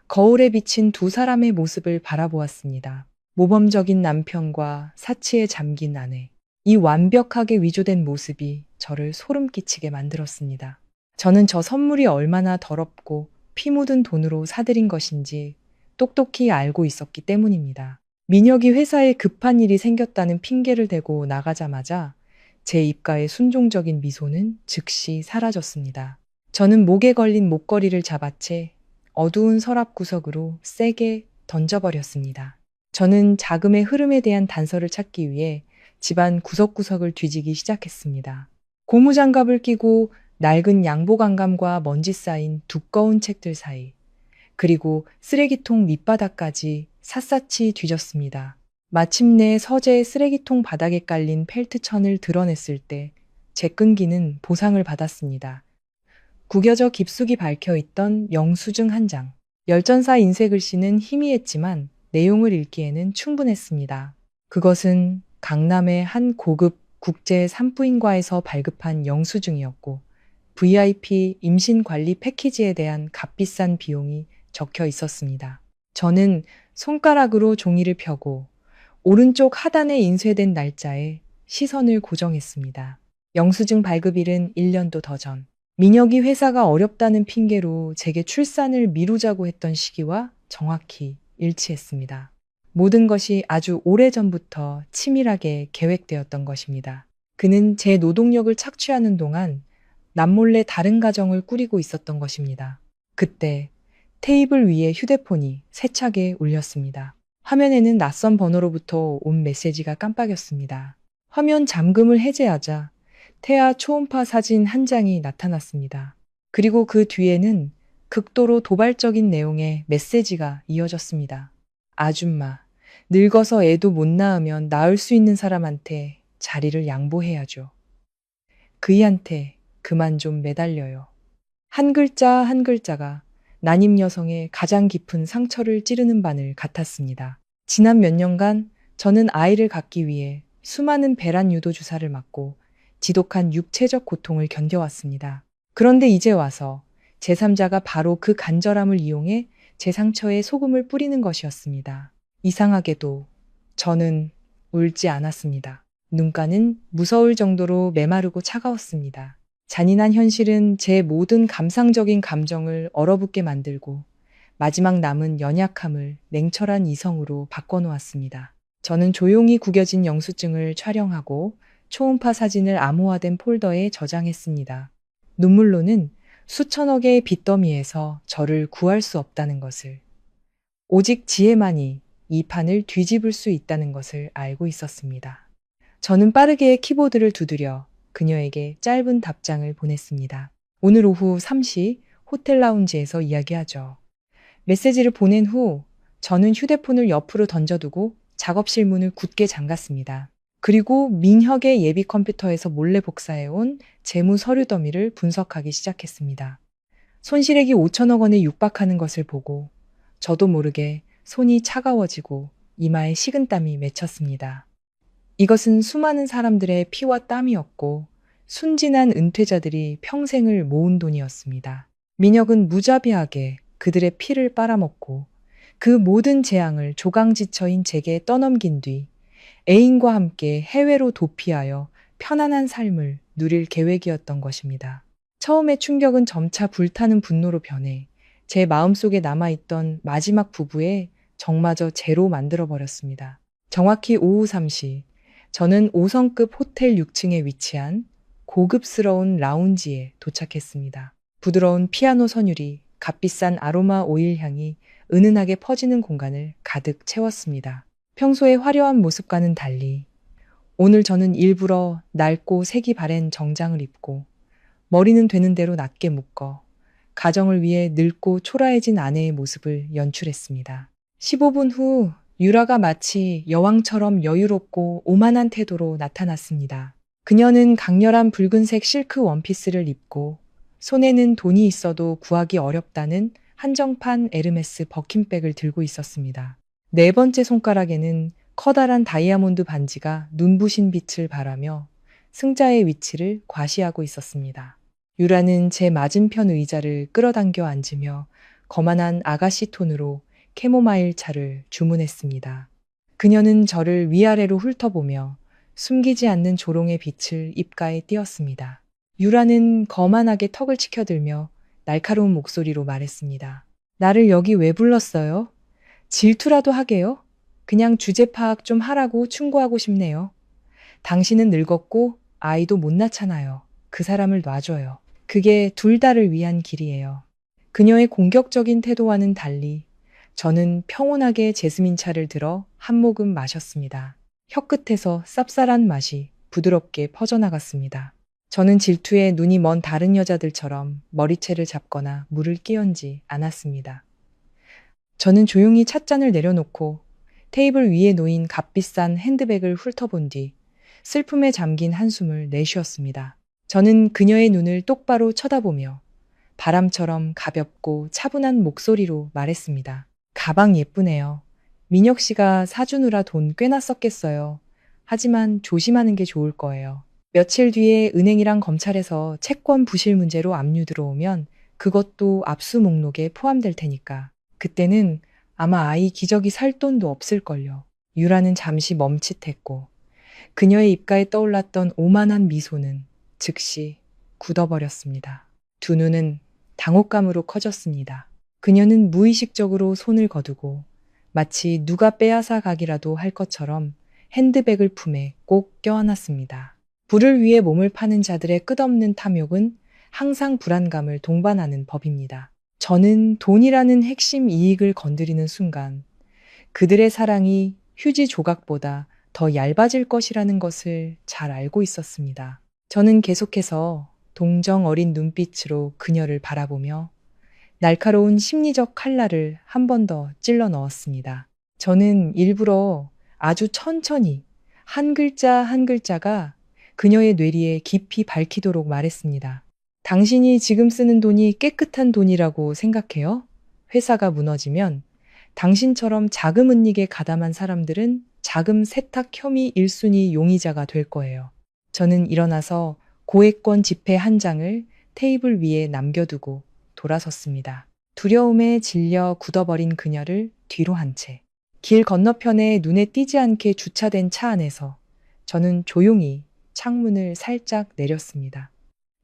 거울에 비친 두 사람의 모습을 바라보았습니다. 모범적인 남편과 사치에 잠긴 아내. 이 완벽하게 위조된 모습이 저를 소름 끼치게 만들었습니다. 저는 저 선물이 얼마나 더럽고 피 묻은 돈으로 사들인 것인지 똑똑히 알고 있었기 때문입니다. 민혁이 회사에 급한 일이 생겼다는 핑계를 대고 나가자마자 제 입가의 순종적인 미소는 즉시 사라졌습니다. 저는 목에 걸린 목걸이를 잡아채 어두운 서랍 구석으로 세게 던져버렸습니다. 저는 자금의 흐름에 대한 단서를 찾기 위해 집안 구석구석을 뒤지기 시작했습니다. 고무장갑을 끼고 낡은 양복 안감과 먼지 쌓인 두꺼운 책들 사이, 그리고 쓰레기통 밑바닥까지 샅샅이 뒤졌습니다. 마침내 서재 쓰레기통 바닥에 깔린 펠트천을 드러냈을 때 제 끈기는 보상을 받았습니다. 구겨져 깊숙이 박혀있던 영수증 한 장. 열전사 인쇄 글씨는 희미했지만 내용을 읽기에는 충분했습니다. 그것은 강남의 한 고급 국제 산부인과에서 발급한 영수증이었고 VIP 임신 관리 패키지에 대한 값비싼 비용이 적혀 있었습니다. 저는 손가락으로 종이를 펴고 오른쪽 하단에 인쇄된 날짜에 시선을 고정했습니다. 영수증 발급일은 1년도 더 전. 민혁이 회사가 어렵다는 핑계로 제게 출산을 미루자고 했던 시기와 정확히 일치했습니다. 모든 것이 아주 오래전부터 치밀하게 계획되었던 것입니다. 그는 제 노동력을 착취하는 동안 남몰래 다른 가정을 꾸리고 있었던 것입니다. 그때 테이블 위에 휴대폰이 세차게 울렸습니다. 화면에는 낯선 번호로부터 온 메시지가 깜빡였습니다. 화면 잠금을 해제하자 태아 초음파 사진 한 장이 나타났습니다. 그리고 그 뒤에는 극도로 도발적인 내용의 메시지가 이어졌습니다. 아줌마, 늙어서 애도 못 낳으면 낳을 수 있는 사람한테 자리를 양보해야죠. 그이한테 그만 좀 매달려요. 한 글자 한 글자가 난임 여성의 가장 깊은 상처를 찌르는 바늘 같았습니다. 지난 몇 년간 저는 아이를 갖기 위해 수많은 배란 유도 주사를 맞고 지독한 육체적 고통을 견뎌왔습니다. 그런데 이제 와서 제3자가 바로 그 간절함을 이용해 제 상처에 소금을 뿌리는 것이었습니다. 이상하게도 저는 울지 않았습니다. 눈가는 무서울 정도로 메마르고 차가웠습니다. 잔인한 현실은 제 모든 감상적인 감정을 얼어붙게 만들고 마지막 남은 연약함을 냉철한 이성으로 바꿔놓았습니다. 저는 조용히 구겨진 영수증을 촬영하고 초음파 사진을 암호화된 폴더에 저장했습니다. 눈물로는 수천억의 빚더미에서 저를 구할 수 없다는 것을, 오직 지혜만이 이 판을 뒤집을 수 있다는 것을 알고 있었습니다. 저는 빠르게 키보드를 두드려 그녀에게 짧은 답장을 보냈습니다. 오늘 오후 3시 호텔 라운지에서 이야기하죠. 메시지를 보낸 후 저는 휴대폰을 옆으로 던져두고 작업실 문을 굳게 잠갔습니다. 그리고 민혁의 예비 컴퓨터에서 몰래 복사해온 재무 서류 더미를 분석하기 시작했습니다. 손실액이 5천억 원에 육박하는 것을 보고 저도 모르게 손이 차가워지고 이마에 식은땀이 맺혔습니다. 이것은 수많은 사람들의 피와 땀이었고 순진한 은퇴자들이 평생을 모은 돈이었습니다. 민혁은 무자비하게 그들의 피를 빨아먹고 그 모든 재앙을 조강지처인 제게 떠넘긴 뒤 애인과 함께 해외로 도피하여 편안한 삶을 누릴 계획이었던 것입니다. 처음의 충격은 점차 불타는 분노로 변해 제 마음속에 남아있던 마지막 부부의 정마저 제로 만들어버렸습니다. 정확히 오후 3시, 저는 5성급 호텔 6층에 위치한 고급스러운 라운지에 도착했습니다. 부드러운 피아노 선율이 값비싼 아로마 오일 향이 은은하게 퍼지는 공간을 가득 채웠습니다. 평소의 화려한 모습과는 달리 오늘 저는 일부러 낡고 색이 바랜 정장을 입고 머리는 되는 대로 낮게 묶어 가정을 위해 늙고 초라해진 아내의 모습을 연출했습니다. 15분 후 유라가 마치 여왕처럼 여유롭고 오만한 태도로 나타났습니다. 그녀는 강렬한 붉은색 실크 원피스를 입고 손에는 돈이 있어도 구하기 어렵다는 한정판 에르메스 버킨백을 들고 있었습니다. 네 번째 손가락에는 커다란 다이아몬드 반지가 눈부신 빛을 발하며 승자의 위치를 과시하고 있었습니다. 유라는 제 맞은편 의자를 끌어당겨 앉으며 거만한 아가씨 톤으로 캐모마일 차를 주문했습니다. 그녀는 저를 위아래로 훑어보며 숨기지 않는 조롱의 빛을 입가에 띄었습니다. 유라는 거만하게 턱을 치켜들며 날카로운 목소리로 말했습니다. 나를 여기 왜 불렀어요? 질투라도 하게요? 그냥 주제 파악 좀 하라고 충고하고 싶네요. 당신은 늙었고 아이도 못 낳잖아요. 그 사람을 놔줘요. 그게 둘 다를 위한 길이에요. 그녀의 공격적인 태도와는 달리 저는 평온하게 제스민 차를 들어 한 모금 마셨습니다. 혀끝에서 쌉쌀한 맛이 부드럽게 퍼져나갔습니다. 저는 질투에 눈이 먼 다른 여자들처럼 머리채를 잡거나 물을 끼얹지 않았습니다. 저는 조용히 찻잔을 내려놓고 테이블 위에 놓인 값비싼 핸드백을 훑어본 뒤 슬픔에 잠긴 한숨을 내쉬었습니다. 저는 그녀의 눈을 똑바로 쳐다보며 바람처럼 가볍고 차분한 목소리로 말했습니다. 가방 예쁘네요. 민혁 씨가 사주느라 돈 꽤나 썼겠어요. 하지만 조심하는 게 좋을 거예요. 며칠 뒤에 은행이랑 검찰에서 채권 부실 문제로 압류 들어오면 그것도 압수 목록에 포함될 테니까. 그때는 아마 아이 기저귀 살 돈도 없을걸요. 유라는 잠시 멈칫했고 그녀의 입가에 떠올랐던 오만한 미소는 즉시 굳어버렸습니다. 두 눈은 당혹감으로 커졌습니다. 그녀는 무의식적으로 손을 거두고 마치 누가 빼앗아 가기라도 할 것처럼 핸드백을 품에 꼭 껴안았습니다. 불을 위해 몸을 파는 자들의 끝없는 탐욕은 항상 불안감을 동반하는 법입니다. 저는 돈이라는 핵심 이익을 건드리는 순간 그들의 사랑이 휴지 조각보다 더 얇아질 것이라는 것을 잘 알고 있었습니다. 저는 계속해서 동정 어린 눈빛으로 그녀를 바라보며 날카로운 심리적 칼날을 한 번 더 찔러 넣었습니다. 저는 일부러 아주 천천히 한 글자 한 글자가 그녀의 뇌리에 깊이 박히도록 말했습니다. 당신이 지금 쓰는 돈이 깨끗한 돈이라고 생각해요? 회사가 무너지면 당신처럼 자금 은닉에 가담한 사람들은 자금 세탁 혐의 1순위 용의자가 될 거예요. 저는 일어나서 고액권 지폐 한 장을 테이블 위에 남겨두고 돌아섰습니다. 두려움에 질려 굳어버린 그녀를 뒤로 한 채. 길 건너편에 눈에 띄지 않게 주차된 차 안에서 저는 조용히 창문을 살짝 내렸습니다.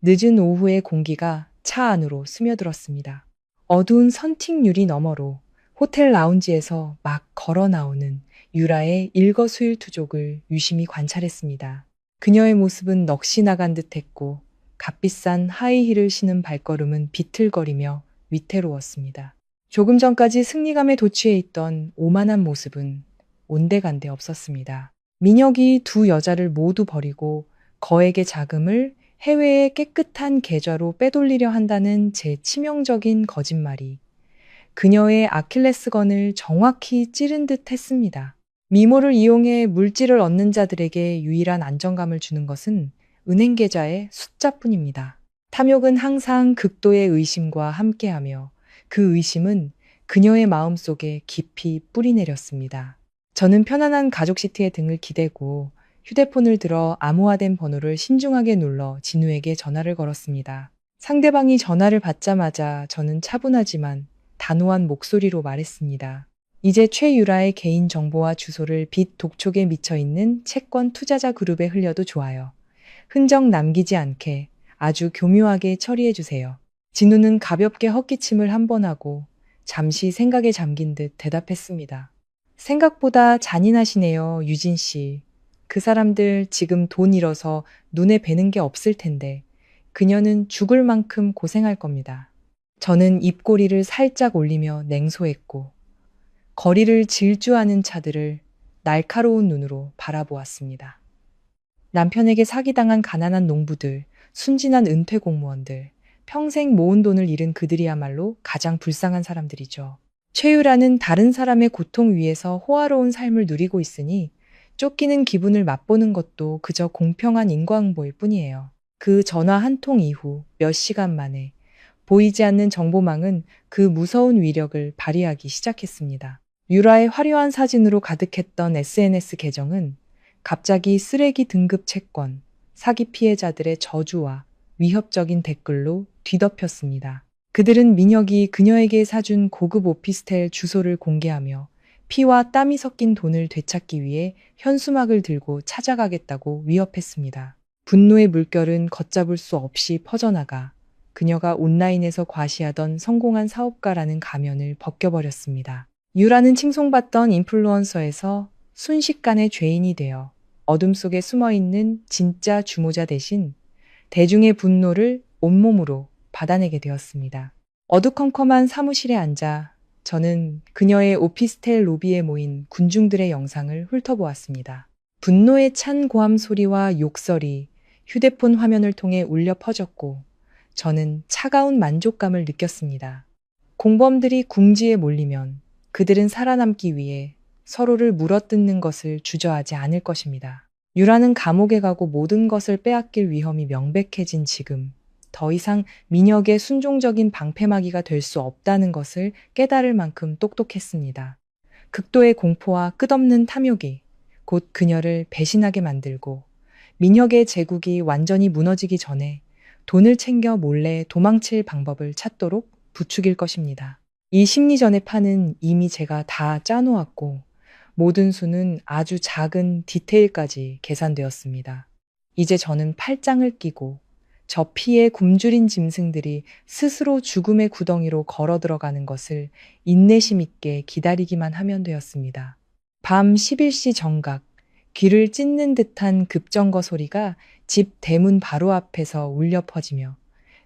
늦은 오후의 공기가 차 안으로 스며들었습니다. 어두운 선팅 유리 너머로 호텔 라운지에서 막 걸어 나오는 유라의 일거수일투족을 유심히 관찰했습니다. 그녀의 모습은 넋이 나간 듯했고 값비싼 하이힐을 신은 발걸음은 비틀거리며 위태로웠습니다. 조금 전까지 승리감에 도취해 있던 오만한 모습은 온데간데 없었습니다. 민혁이 두 여자를 모두 버리고 거액의 자금을 해외의 깨끗한 계좌로 빼돌리려 한다는 제 치명적인 거짓말이 그녀의 아킬레스건을 정확히 찌른 듯 했습니다. 미모를 이용해 물질을 얻는 자들에게 유일한 안정감을 주는 것은 은행 계좌의 숫자뿐입니다. 탐욕은 항상 극도의 의심과 함께하며 그 의심은 그녀의 마음속에 깊이 뿌리내렸습니다. 저는 편안한 가죽 시트에 등을 기대고 휴대폰을 들어 암호화된 번호를 신중하게 눌러 진우에게 전화를 걸었습니다. 상대방이 전화를 받자마자 저는 차분하지만 단호한 목소리로 말했습니다. 이제 최유라의 개인 정보와 주소를 빚 독촉에 미쳐 있는 채권 투자자 그룹에 흘려도 좋아요. 흔적 남기지 않게 아주 교묘하게 처리해 주세요. 진우는 가볍게 헛기침을 한 번 하고 잠시 생각에 잠긴 듯 대답했습니다. 생각보다 잔인하시네요, 유진 씨. 그 사람들 지금 돈 잃어서 눈에 뵈는 게 없을 텐데 그녀는 죽을 만큼 고생할 겁니다. 저는 입꼬리를 살짝 올리며 냉소했고 거리를 질주하는 차들을 날카로운 눈으로 바라보았습니다. 남편에게 사기당한 가난한 농부들, 순진한 은퇴 공무원들, 평생 모은 돈을 잃은 그들이야말로 가장 불쌍한 사람들이죠. 최유라는 다른 사람의 고통 위에서 호화로운 삶을 누리고 있으니 쫓기는 기분을 맛보는 것도 그저 공평한 인과응보일 뿐이에요. 그 전화 한 통 이후 몇 시간 만에 보이지 않는 정보망은 그 무서운 위력을 발휘하기 시작했습니다. 유라의 화려한 사진으로 가득했던 SNS 계정은 갑자기 쓰레기 등급 채권, 사기 피해자들의 저주와 위협적인 댓글로 뒤덮였습니다. 그들은 민혁이 그녀에게 사준 고급 오피스텔 주소를 공개하며 피와 땀이 섞인 돈을 되찾기 위해 현수막을 들고 찾아가겠다고 위협했습니다. 분노의 물결은 걷잡을 수 없이 퍼져나가 그녀가 온라인에서 과시하던 성공한 사업가라는 가면을 벗겨버렸습니다. 유라는 칭송받던 인플루언서에서 순식간에 죄인이 되어 어둠 속에 숨어있는 진짜 주모자 대신 대중의 분노를 온몸으로 받아내게 되었습니다. 어두컴컴한 사무실에 앉아 저는 그녀의 오피스텔 로비에 모인 군중들의 영상을 훑어보았습니다. 분노에 찬 고함 소리와 욕설이 휴대폰 화면을 통해 울려 퍼졌고 저는 차가운 만족감을 느꼈습니다. 공범들이 궁지에 몰리면 그들은 살아남기 위해 서로를 물어뜯는 것을 주저하지 않을 것입니다. 유라는 감옥에 가고 모든 것을 빼앗길 위험이 명백해진 지금 더 이상 민혁의 순종적인 방패막이가 될 수 없다는 것을 깨달을 만큼 똑똑했습니다. 극도의 공포와 끝없는 탐욕이 곧 그녀를 배신하게 만들고 민혁의 제국이 완전히 무너지기 전에 돈을 챙겨 몰래 도망칠 방법을 찾도록 부추길 것입니다. 이 심리전의 판은 이미 제가 다 짜놓았고 모든 수는 아주 작은 디테일까지 계산되었습니다. 이제 저는 팔짱을 끼고 저 피에 굶주린 짐승들이 스스로 죽음의 구덩이로 걸어 들어가는 것을 인내심 있게 기다리기만 하면 되었습니다. 밤 11시 정각, 귀를 찢는 듯한 급정거 소리가 집 대문 바로 앞에서 울려 퍼지며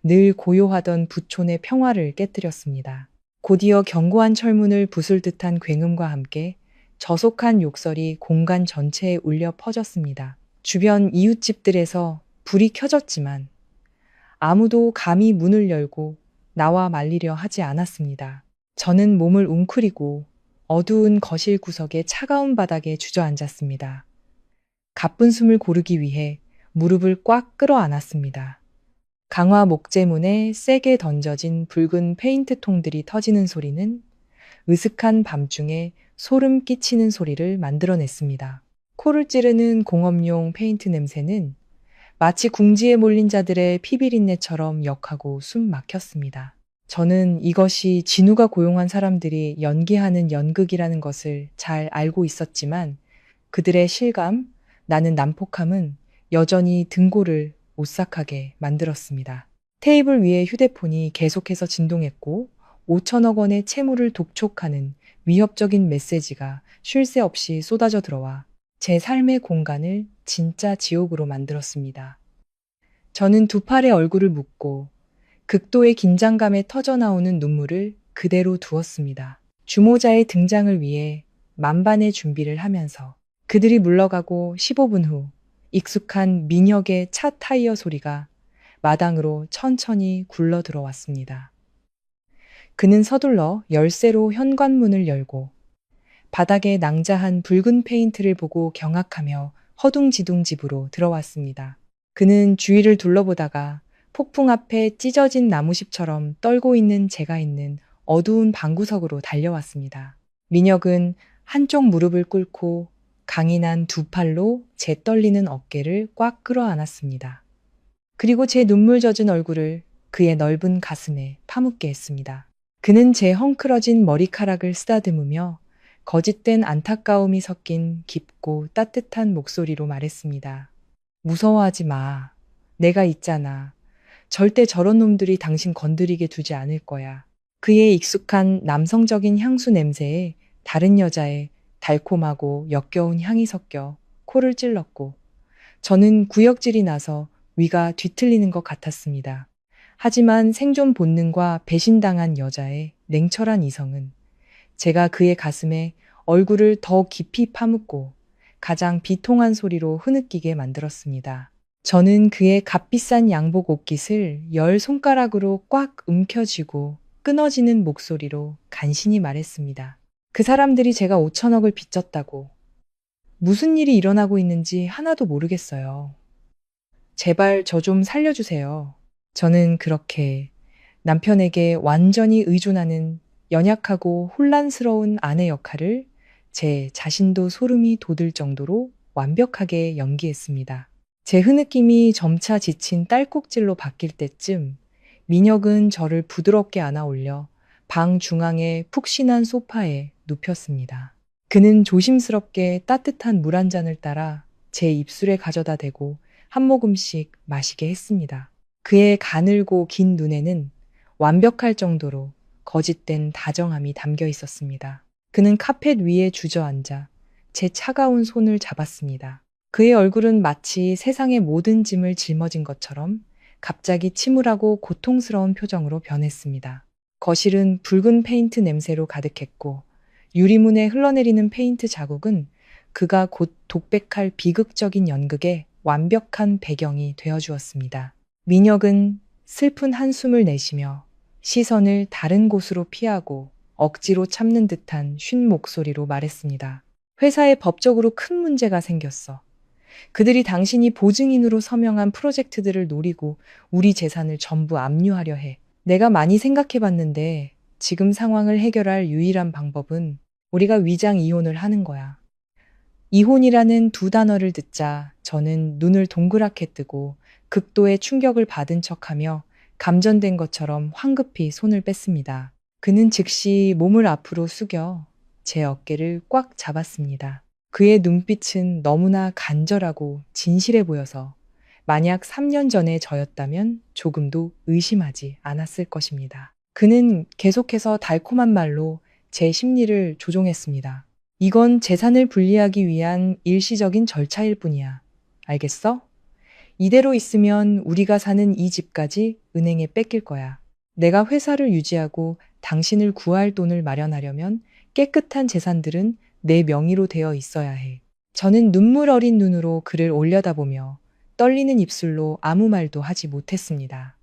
늘 고요하던 부촌의 평화를 깨뜨렸습니다. 곧이어 견고한 철문을 부술 듯한 굉음과 함께 저속한 욕설이 공간 전체에 울려 퍼졌습니다. 주변 이웃집들에서 불이 켜졌지만 아무도 감히 문을 열고 나와 말리려 하지 않았습니다. 저는 몸을 웅크리고 어두운 거실 구석의 차가운 바닥에 주저앉았습니다. 가쁜 숨을 고르기 위해 무릎을 꽉 끌어안았습니다. 강화 목재문에 세게 던져진 붉은 페인트 통들이 터지는 소리는 으슥한 밤중에 소름 끼치는 소리를 만들어냈습니다. 코를 찌르는 공업용 페인트 냄새는 마치 궁지에 몰린 자들의 피비린내처럼 역하고 숨 막혔습니다. 저는 이것이 진우가 고용한 사람들이 연기하는 연극이라는 것을 잘 알고 있었지만 그들의 실감, 나는 난폭함은 여전히 등골을 오싹하게 만들었습니다. 테이블 위에 휴대폰이 계속해서 진동했고 5천억 원의 채무를 독촉하는 위협적인 메시지가 쉴 새 없이 쏟아져 들어와 제 삶의 공간을 진짜 지옥으로 만들었습니다. 저는 두 팔에 얼굴을 묶고 극도의 긴장감에 터져나오는 눈물을 그대로 두었습니다. 주모자의 등장을 위해 만반의 준비를 하면서 그들이 물러가고 15분 후 익숙한 민혁의 차 타이어 소리가 마당으로 천천히 굴러 들어왔습니다. 그는 서둘러 열쇠로 현관문을 열고 바닥에 낭자한 붉은 페인트를 보고 경악하며 허둥지둥 집으로 들어왔습니다. 그는 주위를 둘러보다가 폭풍 앞에 찢어진 나무십처럼 떨고 있는 제가 있는 어두운 방구석으로 달려왔습니다. 민혁은 한쪽 무릎을 꿇고 강인한 두 팔로 제 떨리는 어깨를 꽉 끌어안았습니다. 그리고 제 눈물 젖은 얼굴을 그의 넓은 가슴에 파묻게 했습니다. 그는 제 헝클어진 머리카락을 쓰다듬으며 거짓된 안타까움이 섞인 깊고 따뜻한 목소리로 말했습니다. 무서워하지 마. 내가 있잖아. 절대 저런 놈들이 당신 건드리게 두지 않을 거야. 그의 익숙한 남성적인 향수 냄새에 다른 여자의 달콤하고 역겨운 향이 섞여 코를 찔렀고 저는 구역질이 나서 위가 뒤틀리는 것 같았습니다. 하지만 생존 본능과 배신당한 여자의 냉철한 이성은 제가 그의 가슴에 얼굴을 더 깊이 파묻고 가장 비통한 소리로 흐느끼게 만들었습니다. 저는 그의 값비싼 양복 옷깃을 10손가락으로 꽉 움켜쥐고 끊어지는 목소리로 간신히 말했습니다. 그 사람들이 제가 5천억을 빚졌다고. 무슨 일이 일어나고 있는지 하나도 모르겠어요. 제발 저 좀 살려주세요. 저는 그렇게 남편에게 완전히 의존하는 연약하고 혼란스러운 아내 역할을 제 자신도 소름이 돋을 정도로 완벽하게 연기했습니다. 제 흐느낌이 점차 지친 딸꾹질로 바뀔 때쯤 민혁은 저를 부드럽게 안아 올려 방 중앙의 푹신한 소파에 눕혔습니다. 그는 조심스럽게 따뜻한 물 한 잔을 따라 제 입술에 가져다 대고 한 모금씩 마시게 했습니다. 그의 가늘고 긴 눈에는 완벽할 정도로 거짓된 다정함이 담겨 있었습니다. 그는 카펫 위에 주저앉아 제 차가운 손을 잡았습니다. 그의 얼굴은 마치 세상의 모든 짐을 짊어진 것처럼 갑자기 침울하고 고통스러운 표정으로 변했습니다. 거실은 붉은 페인트 냄새로 가득했고 유리문에 흘러내리는 페인트 자국은 그가 곧 독백할 비극적인 연극의 완벽한 배경이 되어주었습니다. 민혁은 슬픈 한숨을 내쉬며 시선을 다른 곳으로 피하고 억지로 참는 듯한 쉰 목소리로 말했습니다. 회사에 법적으로 큰 문제가 생겼어. 그들이 당신이 보증인으로 서명한 프로젝트들을 노리고 우리 재산을 전부 압류하려 해. 내가 많이 생각해봤는데 지금 상황을 해결할 유일한 방법은 우리가 위장 이혼을 하는 거야. 이혼이라는 두 단어를 듣자 저는 눈을 동그랗게 뜨고 극도의 충격을 받은 척하며 감전된 것처럼 황급히 손을 뺐습니다. 그는 즉시 몸을 앞으로 숙여 제 어깨를 꽉 잡았습니다. 그의 눈빛은 너무나 간절하고 진실해 보여서 만약 3년 전에 저였다면 조금도 의심하지 않았을 것입니다. 그는 계속해서 달콤한 말로 제 심리를 조종했습니다. 이건 재산을 분리하기 위한 일시적인 절차일 뿐이야. 알겠어? 이대로 있으면 우리가 사는 이 집까지 은행에 뺏길 거야. 내가 회사를 유지하고 당신을 구할 돈을 마련하려면 깨끗한 재산들은 내 명의로 되어 있어야 해. 저는 눈물 어린 눈으로 그를 올려다보며 떨리는 입술로 아무 말도 하지 못했습니다.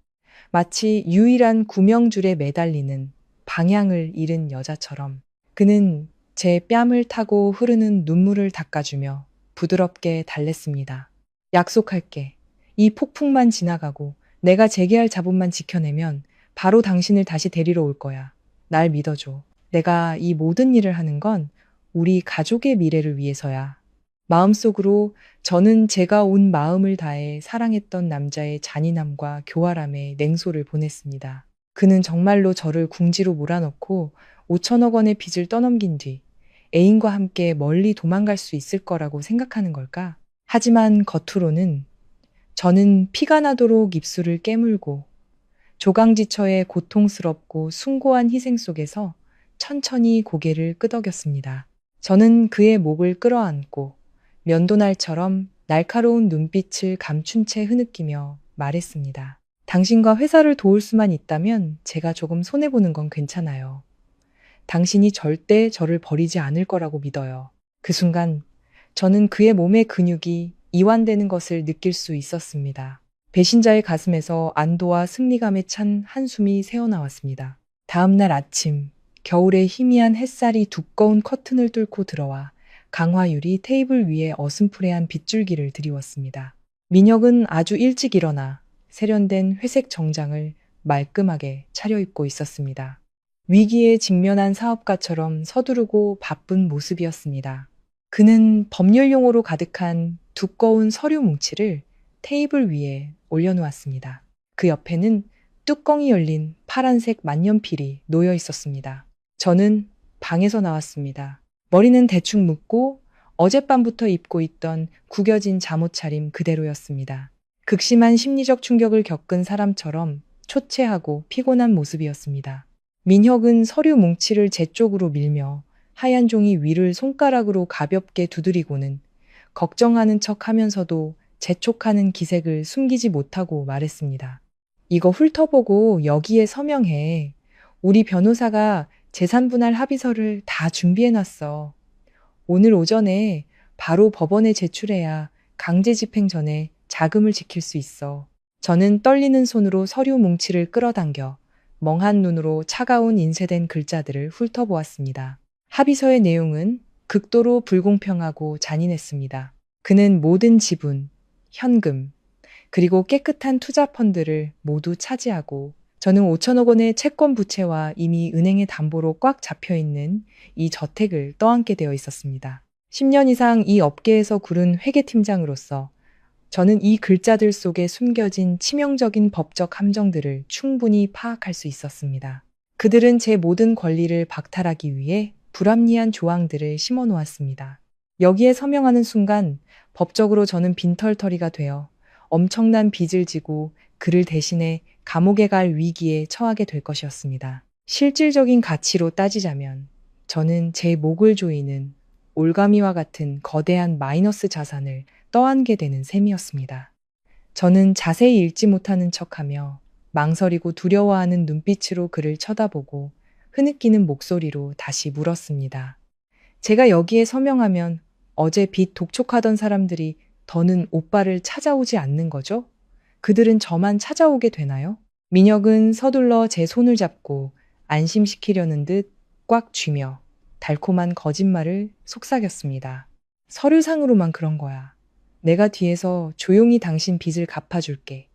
마치 유일한 구명줄에 매달리는 방향을 잃은 여자처럼 그는 제 뺨을 타고 흐르는 눈물을 닦아주며 부드럽게 달랬습니다. 약속할게. 이 폭풍만 지나가고 내가 재개할 자본만 지켜내면 바로 당신을 다시 데리러 올 거야. 날 믿어줘. 내가 이 모든 일을 하는 건 우리 가족의 미래를 위해서야. 마음속으로 저는 제가 온 마음을 다해 사랑했던 남자의 잔인함과 교활함에 냉소를 보냈습니다. 그는 정말로 저를 궁지로 몰아넣고 5천억 원의 빚을 떠넘긴 뒤 애인과 함께 멀리 도망갈 수 있을 거라고 생각하는 걸까? 하지만 겉으로는 저는 피가 나도록 입술을 깨물고 조강지처의 고통스럽고 숭고한 희생 속에서 천천히 고개를 끄덕였습니다. 저는 그의 목을 끌어안고 면도날처럼 날카로운 눈빛을 감춘 채 흐느끼며 말했습니다. 당신과 회사를 도울 수만 있다면 제가 조금 손해보는 건 괜찮아요. 당신이 절대 저를 버리지 않을 거라고 믿어요. 그 순간 저는 그의 몸의 근육이 이완되는 것을 느낄 수 있었습니다. 배신자의 가슴에서 안도와 승리감에 찬 한숨이 새어나왔습니다. 다음 날 아침, 겨울의 희미한 햇살이 두꺼운 커튼을 뚫고 들어와 강화유리 테이블 위에 어슴푸레한 빗줄기를 드리웠습니다. 민혁은 아주 일찍 일어나 세련된 회색 정장을 말끔하게 차려입고 있었습니다. 위기에 직면한 사업가처럼 서두르고 바쁜 모습이었습니다. 그는 법률 용어로 가득한 두꺼운 서류 뭉치를 테이블 위에 올려놓았습니다. 그 옆에는 뚜껑이 열린 파란색 만년필이 놓여 있었습니다. 저는 방에서 나왔습니다. 머리는 대충 묶고 어젯밤부터 입고 있던 구겨진 잠옷차림 그대로였습니다. 극심한 심리적 충격을 겪은 사람처럼 초췌하고 피곤한 모습이었습니다. 민혁은 서류 뭉치를 제 쪽으로 밀며 하얀 종이 위를 손가락으로 가볍게 두드리고는 걱정하는 척 하면서도 재촉하는 기색을 숨기지 못하고 말했습니다. 이거 훑어보고 여기에 서명해. 우리 변호사가 재산분할 합의서를 다 준비해놨어. 오늘 오전에 바로 법원에 제출해야 강제집행 전에 자금을 지킬 수 있어. 저는 떨리는 손으로 서류 뭉치를 끌어당겨 멍한 눈으로 차가운 인쇄된 글자들을 훑어보았습니다. 합의서의 내용은 극도로 불공평하고 잔인했습니다. 그는 모든 지분, 현금, 그리고 깨끗한 투자 펀드를 모두 차지하고 저는 5천억 원의 채권 부채와 이미 은행의 담보로 꽉 잡혀있는 이 저택을 떠안게 되어 있었습니다. 10년 이상 이 업계에서 구른 회계팀장으로서 저는 이 글자들 속에 숨겨진 치명적인 법적 함정들을 충분히 파악할 수 있었습니다. 그들은 제 모든 권리를 박탈하기 위해 불합리한 조항들을 심어 놓았습니다. 여기에 서명하는 순간 법적으로 저는 빈털터리가 되어 엄청난 빚을 지고 그를 대신해 감옥에 갈 위기에 처하게 될 것이었습니다. 실질적인 가치로 따지자면 저는 제 목을 조이는 올가미와 같은 거대한 마이너스 자산을 떠안게 되는 셈이었습니다. 저는 자세히 읽지 못하는 척하며 망설이고 두려워하는 눈빛으로 그를 쳐다보고 흐느끼는 목소리로 다시 물었습니다. 제가 여기에 서명하면 어제 빚 독촉하던 사람들이 더는 오빠를 찾아오지 않는 거죠? 그들은 저만 찾아오게 되나요? 민혁은 서둘러 제 손을 잡고 안심시키려는 듯 꽉 쥐며 달콤한 거짓말을 속삭였습니다. 서류상으로만 그런 거야. 내가 뒤에서 조용히 당신 빚을 갚아줄게.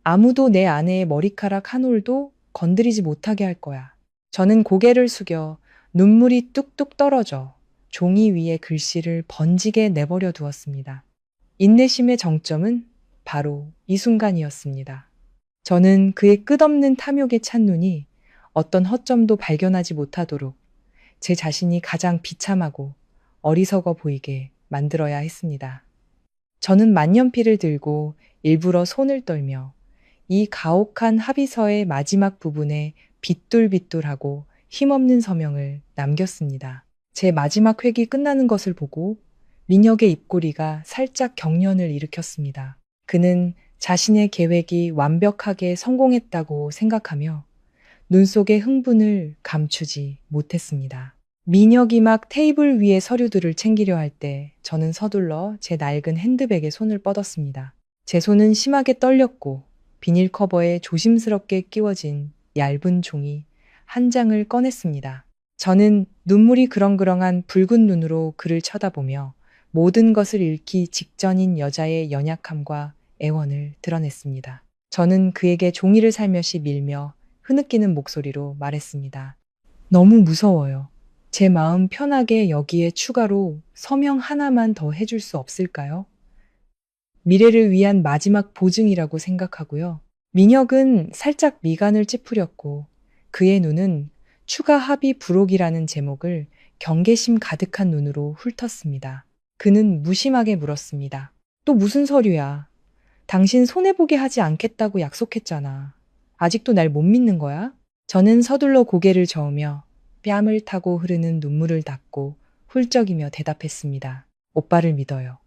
아무도 내 아내의 머리카락 한 올도 건드리지 못하게 할 거야. 저는 고개를 숙여 눈물이 뚝뚝 떨어져 종이 위에 글씨를 번지게 내버려 두었습니다. 인내심의 정점은 바로 이 순간이었습니다. 저는 그의 끝없는 탐욕에 찬 눈이 어떤 허점도 발견하지 못하도록 제 자신이 가장 비참하고 어리석어 보이게 만들어야 했습니다. 저는 만년필을 들고 일부러 손을 떨며 이 가혹한 합의서의 마지막 부분에 빗돌빗돌하고 힘없는 서명을 남겼습니다. 제 마지막 획이 끝나는 것을 보고 민혁의 입꼬리가 살짝 경련을 일으켰습니다. 그는 자신의 계획이 완벽하게 성공했다고 생각하며 눈 속의 흥분을 감추지 못했습니다. 민혁이 막 테이블 위에 서류들을 챙기려 할 때 저는 서둘러 제 낡은 핸드백에 손을 뻗었습니다. 제 손은 심하게 떨렸고 비닐 커버에 조심스럽게 끼워진 얇은 종이 한 장을 꺼냈습니다. 저는 눈물이 그렁그렁한 붉은 눈으로 그를 쳐다보며 모든 것을 잃기 직전인 여자의 연약함과 애원을 드러냈습니다. 저는 그에게 종이를 살며시 밀며 흐느끼는 목소리로 말했습니다. 너무 무서워요. 제 마음 편하게 여기에 추가로 서명 하나만 더 해줄 수 없을까요? 미래를 위한 마지막 보증이라고 생각하고요. 민혁은 살짝 미간을 찌푸렸고 그의 눈은 추가 합의 불혹이라는 제목을 경계심 가득한 눈으로 훑었습니다. 그는 무심하게 물었습니다. 또 무슨 서류야? 당신 손해보게 하지 않겠다고 약속했잖아. 아직도 날 못 믿는 거야? 저는 서둘러 고개를 저으며 뺨을 타고 흐르는 눈물을 닦고 훌쩍이며 대답했습니다. 오빠를 믿어요.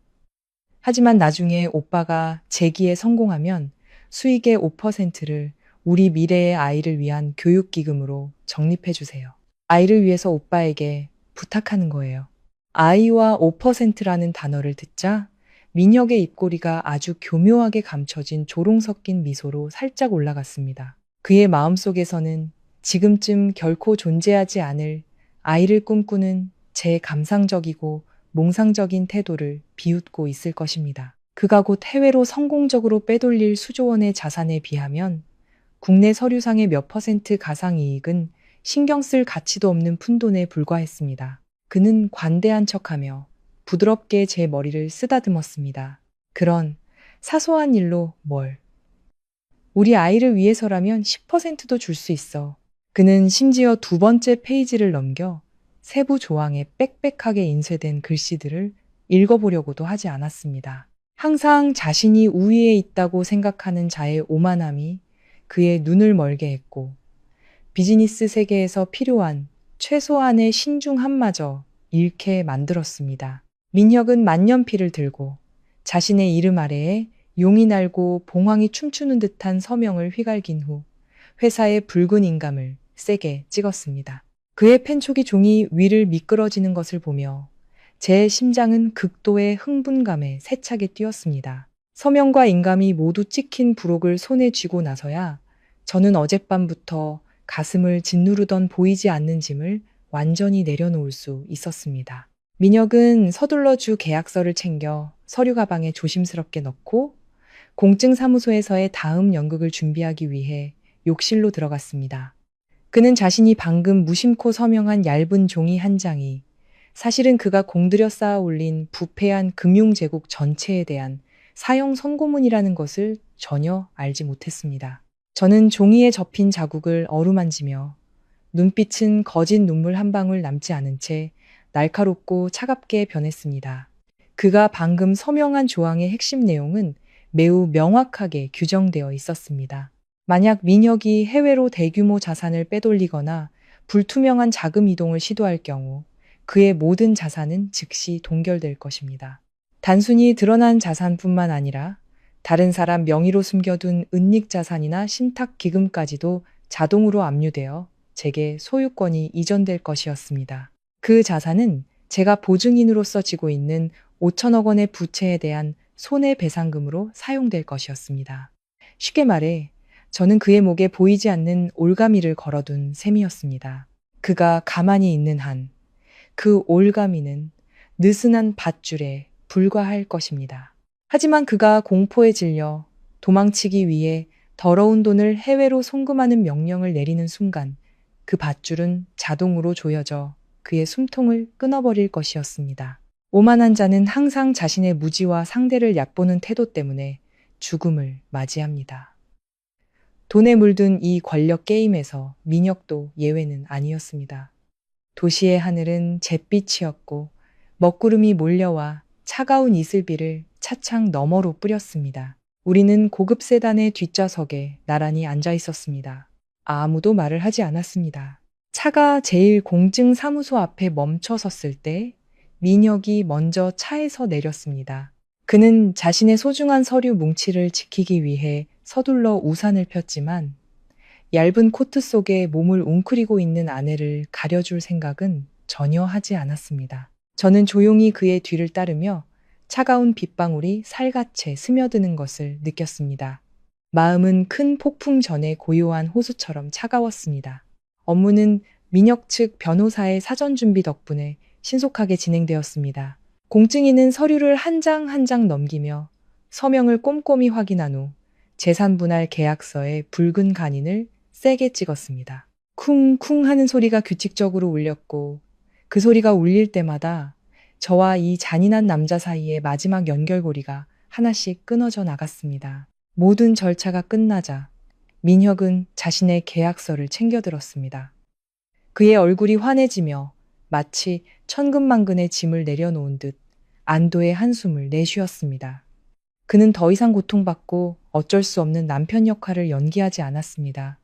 하지만 나중에 오빠가 재기에 성공하면 수익의 5%를 우리 미래의 아이를 위한 교육기금으로 적립해 주세요. 아이를 위해서 오빠에게 부탁하는 거예요. 아이와 5%라는 단어를 듣자 민혁의 입꼬리가 아주 교묘하게 감춰진 조롱 섞인 미소로 살짝 올라갔습니다. 그의 마음속에서는 지금쯤 결코 존재하지 않을 아이를 꿈꾸는 제 감상적이고 몽상적인 태도를 비웃고 있을 것입니다. 그가 곧 해외로 성공적으로 빼돌릴 수조원의 자산에 비하면 국내 서류상의 몇 퍼센트 가상이익은 신경 쓸 가치도 없는 푼돈에 불과했습니다. 그는 관대한 척하며 부드럽게 제 머리를 쓰다듬었습니다. 그런 사소한 일로 뭘? 우리 아이를 위해서라면 10%도 줄 수 있어. 그는 심지어 두 번째 페이지를 넘겨 세부 조항에 빽빽하게 인쇄된 글씨들을 읽어보려고도 하지 않았습니다. 항상 자신이 우위에 있다고 생각하는 자의 오만함이 그의 눈을 멀게 했고, 비즈니스 세계에서 필요한 최소한의 신중함마저 잃게 만들었습니다. 민혁은 만년필을 들고 자신의 이름 아래에 용이 날고 봉황이 춤추는 듯한 서명을 휘갈긴 후 회사의 붉은 인감을 세게 찍었습니다. 그의 펜촉이 종이 위를 미끄러지는 것을 보며 제 심장은 극도의 흥분감에 세차게 뛰었습니다. 서명과 인감이 모두 찍힌 부록을 손에 쥐고 나서야 저는 어젯밤부터 가슴을 짓누르던 보이지 않는 짐을 완전히 내려놓을 수 있었습니다. 민혁은 서둘러 주 계약서를 챙겨 서류 가방에 조심스럽게 넣고 공증사무소에서의 다음 연극을 준비하기 위해 욕실로 들어갔습니다. 그는 자신이 방금 무심코 서명한 얇은 종이 한 장이 사실은 그가 공들여 쌓아 올린 부패한 금융제국 전체에 대한 사형 선고문이라는 것을 전혀 알지 못했습니다. 저는 종이에 접힌 자국을 어루만지며 눈빛은 거짓 눈물 한 방울 남지 않은 채 날카롭고 차갑게 변했습니다. 그가 방금 서명한 조항의 핵심 내용은 매우 명확하게 규정되어 있었습니다. 만약 민혁이 해외로 대규모 자산을 빼돌리거나 불투명한 자금 이동을 시도할 경우 그의 모든 자산은 즉시 동결될 것입니다. 단순히 드러난 자산뿐만 아니라 다른 사람 명의로 숨겨둔 은닉 자산이나 신탁 기금까지도 자동으로 압류되어 제게 소유권이 이전될 것이었습니다. 그 자산은 제가 보증인으로서 지고 있는 5천억 원의 부채에 대한 손해배상금으로 사용될 것이었습니다. 쉽게 말해 저는 그의 목에 보이지 않는 올가미를 걸어둔 셈이었습니다. 그가 가만히 있는 한 그 올가미는 느슨한 밧줄에 불과할 것입니다. 하지만 그가 공포에 질려 도망치기 위해 더러운 돈을 해외로 송금하는 명령을 내리는 순간 그 밧줄은 자동으로 조여져 그의 숨통을 끊어버릴 것이었습니다. 오만한 자는 항상 자신의 무지와 상대를 얕보는 태도 때문에 죽음을 맞이합니다. 돈에 물든 이 권력 게임에서 민혁도 예외는 아니었습니다. 도시의 하늘은 잿빛이었고 먹구름이 몰려와 차가운 이슬비를 차창 너머로 뿌렸습니다. 우리는 고급 세단의 뒷좌석에 나란히 앉아 있었습니다. 아무도 말을 하지 않았습니다. 차가 제1공증사무소 앞에 멈춰 섰을 때 민혁이 먼저 차에서 내렸습니다. 그는 자신의 소중한 서류 뭉치를 지키기 위해 서둘러 우산을 폈지만 얇은 코트 속에 몸을 웅크리고 있는 아내를 가려줄 생각은 전혀 하지 않았습니다. 저는 조용히 그의 뒤를 따르며 차가운 빗방울이 살갗에 스며드는 것을 느꼈습니다. 마음은 큰 폭풍 전에 고요한 호수처럼 차가웠습니다. 업무는 민혁 측 변호사의 사전 준비 덕분에 신속하게 진행되었습니다. 공증인은 서류를 한 장 한 장 넘기며 서명을 꼼꼼히 확인한 후 재산분할 계약서에 붉은 간인을 세게 찍었습니다. 쿵쿵 하는 소리가 규칙적으로 울렸고 그 소리가 울릴 때마다 저와 이 잔인한 남자 사이의 마지막 연결고리가 하나씩 끊어져 나갔습니다. 모든 절차가 끝나자 민혁은 자신의 계약서를 챙겨들었습니다. 그의 얼굴이 환해지며 마치 천근만근의 짐을 내려놓은 듯 안도의 한숨을 내쉬었습니다. 그는 더 이상 고통받고 어쩔 수 없는 남편 역할을 연기하지 않았습니다.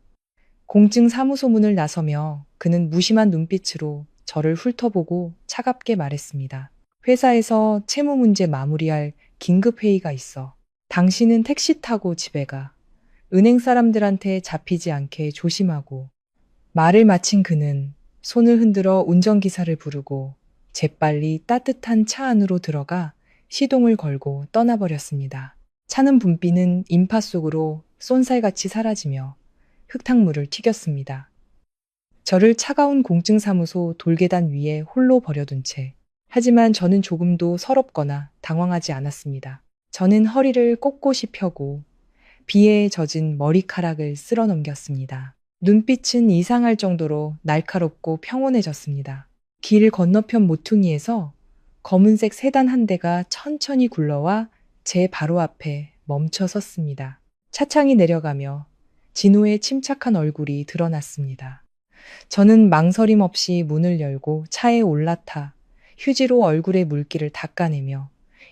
공증사무소 문을 나서며 그는 무심한 눈빛으로 저를 훑어보고 차갑게 말했습니다. 회사에서 채무 문제 마무리할 긴급회의가 있어. 당신은 택시 타고 집에 가. 은행 사람들한테 잡히지 않게 조심하고. 말을 마친 그는 손을 흔들어 운전기사를 부르고 재빨리 따뜻한 차 안으로 들어가 시동을 걸고 떠나버렸습니다. 차는 분비는 인파 속으로 쏜살같이 사라지며 흙탕물을 튀겼습니다. 저를 차가운 공증사무소 돌계단 위에 홀로 버려둔 채 하지만 저는 조금도 서럽거나 당황하지 않았습니다. 저는 허리를 꼿꼿이 펴고 비에 젖은 머리카락을 쓸어 넘겼습니다. 눈빛은 이상할 정도로 날카롭고 평온해졌습니다. 길 건너편 모퉁이에서 검은색 세단 한 대가 천천히 굴러와 제 바로 앞에 멈춰 섰습니다. 차창이 내려가며 진우의 침착한 얼굴이 드러났습니다. 저는 망설임 없이 문을 열고 차에 올라타 휴지로 얼굴의 물기를 닦아내며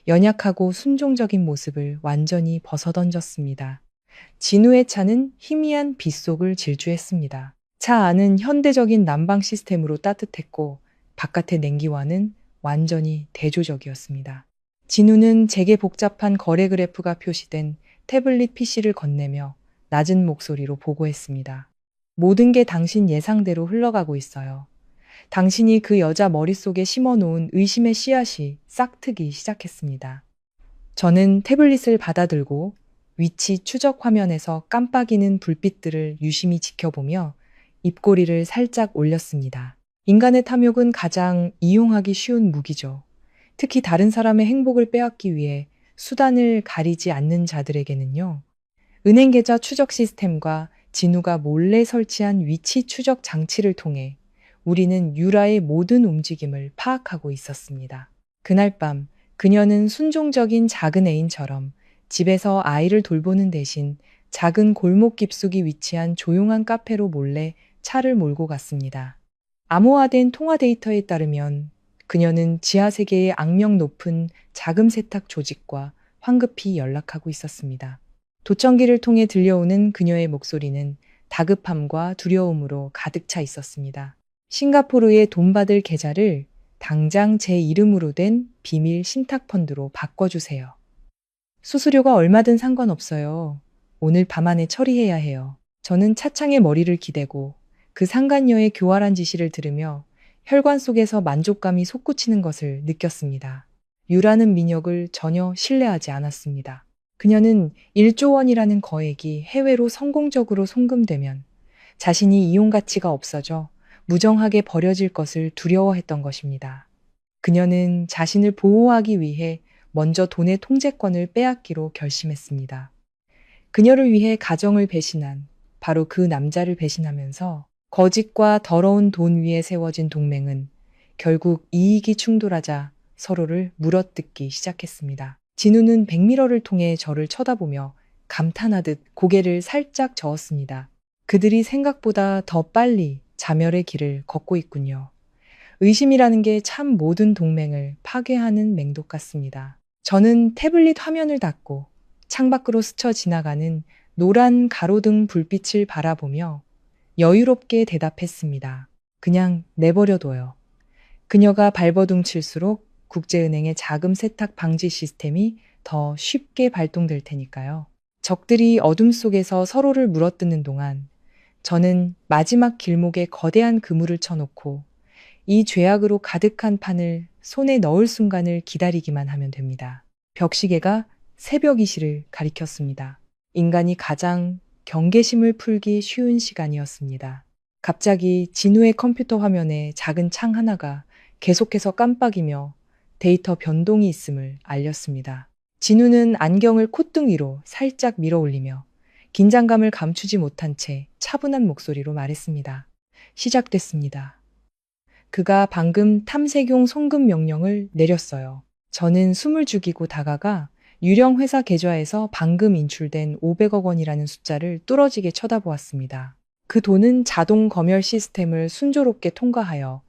연약하고 순종적인 모습을 완전히 벗어던졌습니다. 진우의 차는 희미한 빗속을 질주했습니다. 차 안은 현대적인 난방 시스템으로 따뜻했고 바깥의 냉기와는 완전히 대조적이었습니다. 진우는 제게 복잡한 거래 그래프가 표시된 태블릿 PC를 건네며 낮은 목소리로 보고했습니다. 모든 게 당신 예상대로 흘러가고 있어요. 당신이 그 여자 머릿속에 심어놓은 의심의 씨앗이 싹트기 시작했습니다. 저는 태블릿을 받아들고 위치 추적 화면에서 깜빡이는 불빛들을 유심히 지켜보며 입꼬리를 살짝 올렸습니다. 인간의 탐욕은 가장 이용하기 쉬운 무기죠. 특히 다른 사람의 행복을 빼앗기 위해 수단을 가리지 않는 자들에게는요. 은행 계좌 추적 시스템과 진우가 몰래 설치한 위치 추적 장치를 통해 우리는 유라의 모든 움직임을 파악하고 있었습니다. 그날 밤 그녀는 순종적인 작은 애인처럼 집에서 아이를 돌보는 대신 작은 골목 깊숙이 위치한 조용한 카페로 몰래 차를 몰고 갔습니다. 암호화된 통화 데이터에 따르면 그녀는 지하 세계의 악명 높은 자금 세탁 조직과 황급히 연락하고 있었습니다. 도청기를 통해 들려오는 그녀의 목소리는 다급함과 두려움으로 가득 차 있었습니다. 싱가포르의 돈 받을 계좌를 당장 제 이름으로 된 비밀 신탁펀드로 바꿔주세요. 수수료가 얼마든 상관없어요. 오늘 밤 안에 처리해야 해요. 저는 차창에 머리를 기대고 그 상간녀의 교활한 지시를 들으며 혈관 속에서 만족감이 솟구치는 것을 느꼈습니다. 유라는 민혁을 전혀 신뢰하지 않았습니다. 그녀는 1조 원이라는 거액이 해외로 성공적으로 송금되면 자신이 이용 가치가 없어져 무정하게 버려질 것을 두려워했던 것입니다. 그녀는 자신을 보호하기 위해 먼저 돈의 통제권을 빼앗기로 결심했습니다. 그녀를 위해 가정을 배신한 바로 그 남자를 배신하면서 거짓과 더러운 돈 위에 세워진 동맹은 결국 이익이 충돌하자 서로를 물어뜯기 시작했습니다. 진우는 백미러를 통해 저를 쳐다보며 감탄하듯 고개를 살짝 저었습니다. 그들이 생각보다 더 빨리 자멸의 길을 걷고 있군요. 의심이라는 게 참 모든 동맹을 파괴하는 맹독 같습니다. 저는 태블릿 화면을 닫고 창밖으로 스쳐 지나가는 노란 가로등 불빛을 바라보며 여유롭게 대답했습니다. 그냥 내버려둬요. 그녀가 발버둥 칠수록 국제은행의 자금 세탁 방지 시스템이 더 쉽게 발동될 테니까요. 적들이 어둠 속에서 서로를 물어뜯는 동안 저는 마지막 길목에 거대한 그물을 쳐놓고 이 죄악으로 가득한 판을 손에 넣을 순간을 기다리기만 하면 됩니다. 벽시계가 새벽 2시를 가리켰습니다. 인간이 가장 경계심을 풀기 쉬운 시간이었습니다. 갑자기 진우의 컴퓨터 화면에 작은 창 하나가 계속해서 깜빡이며 데이터 변동이 있음을 알렸습니다. 진우는 안경을 콧등 위로 살짝 밀어 올리며 긴장감을 감추지 못한 채 차분한 목소리로 말했습니다. 시작됐습니다. 그가 방금 탐색용 송금 명령을 내렸어요. 저는 숨을 죽이고 다가가 유령 회사 계좌에서 방금 인출된 500억 원이라는 숫자를 뚫어지게 쳐다보았습니다. 그 돈은 자동 검열 시스템을 순조롭게 통과하여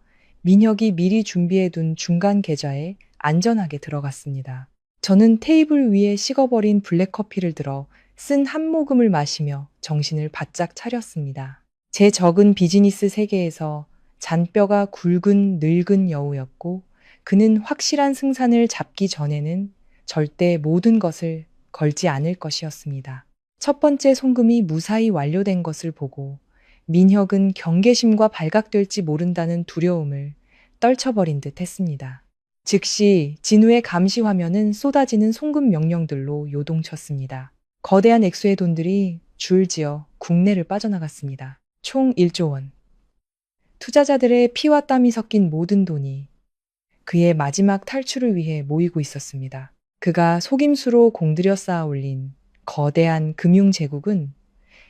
민혁이 미리 준비해둔 중간 계좌에 안전하게 들어갔습니다. 저는 테이블 위에 식어버린 블랙커피를 들어 쓴 한 모금을 마시며 정신을 바짝 차렸습니다. 제 적은 비즈니스 세계에서 잔뼈가 굵은 늙은 여우였고 그는 확실한 승산을 잡기 전에는 절대 모든 것을 걸지 않을 것이었습니다. 첫 번째 송금이 무사히 완료된 것을 보고 민혁은 경계심과 발각될지 모른다는 두려움을 떨쳐버린 듯 했습니다. 즉시 진우의 감시 화면은 쏟아지는 송금 명령들로 요동쳤습니다. 거대한 액수의 돈들이 줄지어 국내를 빠져나갔습니다. 총 1조 원. 투자자들의 피와 땀이 섞인 모든 돈이 그의 마지막 탈출을 위해 모이고 있었습니다. 그가 속임수로 공들여 쌓아 올린 거대한 금융 제국은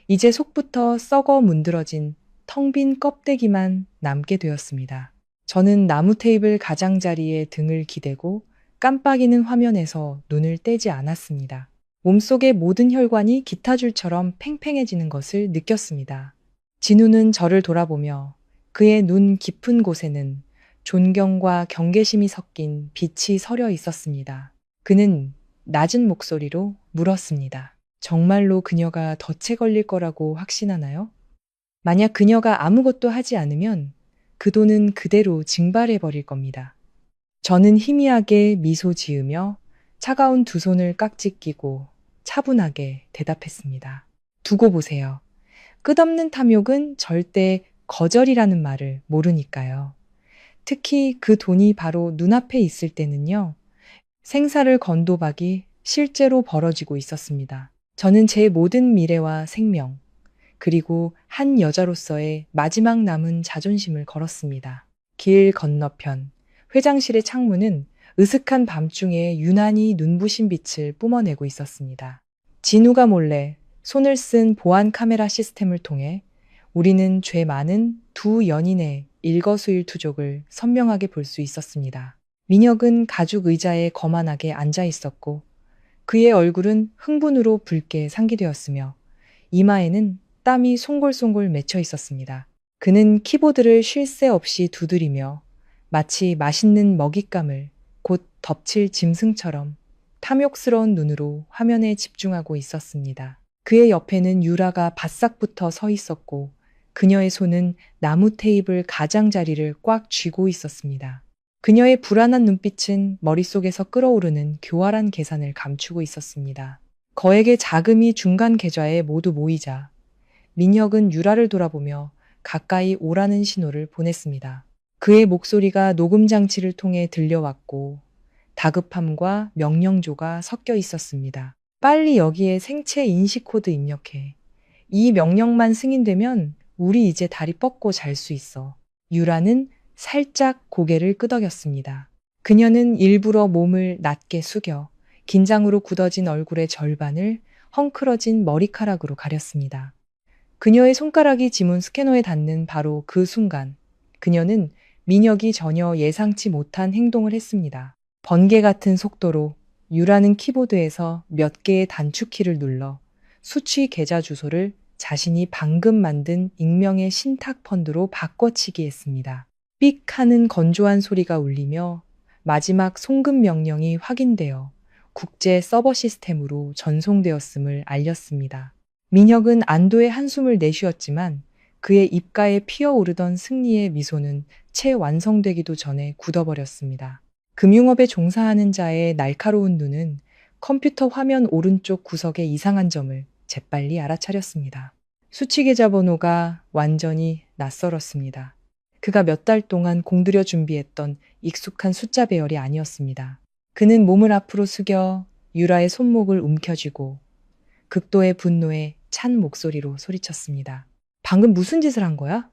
이제 속부터 썩어 문드러진 텅 빈 껍데기만 남게 되었습니다. 저는 나무 테이블 가장자리에 등을 기대고 깜빡이는 화면에서 눈을 떼지 않았습니다. 몸속의 모든 혈관이 기타줄처럼 팽팽해지는 것을 느꼈습니다. 진우는 저를 돌아보며 그의 눈 깊은 곳에는 존경과 경계심이 섞인 빛이 서려 있었습니다. 그는 낮은 목소리로 물었습니다. 정말로 그녀가 덫에 걸릴 거라고 확신하나요? 만약 그녀가 아무것도 하지 않으면 그 돈은 그대로 증발해 버릴 겁니다. 저는 희미하게 미소 지으며 차가운 두 손을 깍지 끼고 차분하게 대답했습니다. 두고 보세요. 끝없는 탐욕은 절대 거절이라는 말을 모르니까요. 특히 그 돈이 바로 눈앞에 있을 때는요. 생사를 건 도박이 실제로 벌어지고 있었습니다. 저는 제 모든 미래와 생명, 그리고 한 여자로서의 마지막 남은 자존심을 걸었습니다. 길 건너편, 회장실의 창문은 으슥한 밤중에 유난히 눈부신 빛을 뿜어내고 있었습니다. 진우가 몰래 손을 쓴 보안 카메라 시스템을 통해 우리는 죄 많은 두 연인의 일거수일투족을 선명하게 볼 수 있었습니다. 민혁은 가죽 의자에 거만하게 앉아 있었고 그의 얼굴은 흥분으로 붉게 상기되었으며 이마에는 땀이 송골송골 맺혀 있었습니다. 그는 키보드를 쉴 새 없이 두드리며 마치 맛있는 먹잇감을 곧 덮칠 짐승처럼 탐욕스러운 눈으로 화면에 집중하고 있었습니다. 그의 옆에는 유라가 바싹 붙어 서 있었고 그녀의 손은 나무 테이블 가장자리를 꽉 쥐고 있었습니다. 그녀의 불안한 눈빛은 머릿속에서 끓어오르는 교활한 계산을 감추고 있었습니다. 거액의 자금이 중간 계좌에 모두 모이자 민혁은 유라를 돌아보며 가까이 오라는 신호를 보냈습니다. 그의 목소리가 녹음 장치를 통해 들려왔고 다급함과 명령조가 섞여 있었습니다. 빨리 여기에 생체 인식 코드 입력해. 이 명령만 승인되면 우리 이제 다리 뻗고 잘 수 있어. 유라는 살짝 고개를 끄덕였습니다. 그녀는 일부러 몸을 낮게 숙여 긴장으로 굳어진 얼굴의 절반을 헝클어진 머리카락으로 가렸습니다. 그녀의 손가락이 지문 스캐너에 닿는 바로 그 순간 그녀는 민혁이 전혀 예상치 못한 행동을 했습니다. 번개 같은 속도로 유라는 키보드에서 몇 개의 단축키를 눌러 수취 계좌 주소를 자신이 방금 만든 익명의 신탁 펀드로 바꿔치기 했습니다. 삑 하는 건조한 소리가 울리며 마지막 송금 명령이 확인되어 국제 서버 시스템으로 전송되었음을 알렸습니다. 민혁은 안도의 한숨을 내쉬었지만 그의 입가에 피어오르던 승리의 미소는 채 완성되기도 전에 굳어버렸습니다. 금융업에 종사하는 자의 날카로운 눈은 컴퓨터 화면 오른쪽 구석의 이상한 점을 재빨리 알아차렸습니다. 수취 계좌 번호가 완전히 낯설었습니다. 그가 몇 달 동안 공들여 준비했던 익숙한 숫자 배열이 아니었습니다. 그는 몸을 앞으로 숙여 유라의 손목을 움켜쥐고 극도의 분노에 찬 목소리로 소리쳤습니다. 방금 무슨 짓을 한 거야?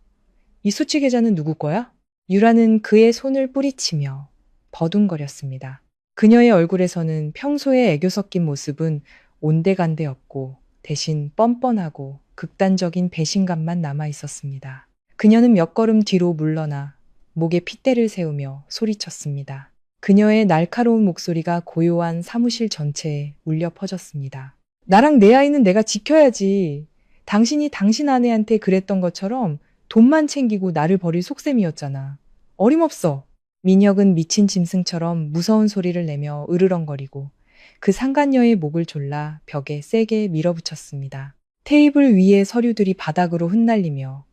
이 수취 계좌는 누구 거야? 유라는 그의 손을 뿌리치며 버둥거렸습니다. 그녀의 얼굴에서는 평소의 애교 섞인 모습은 온데간데없고 대신 뻔뻔하고 극단적인 배신감만 남아 있었습니다. 그녀는 몇 걸음 뒤로 물러나 목에 핏대를 세우며 소리쳤습니다. 그녀의 날카로운 목소리가 고요한 사무실 전체에 울려 퍼졌습니다. 나랑 내 아이는 내가 지켜야지. 당신이 당신 아내한테 그랬던 것처럼 돈만 챙기고 나를 버릴 속셈이었잖아. 어림없어. 민혁은 미친 짐승처럼 무서운 소리를 내며 으르렁거리고 그 상간녀의 목을 졸라 벽에 세게 밀어붙였습니다. 테이블 위의 서류들이 바닥으로 흩날리며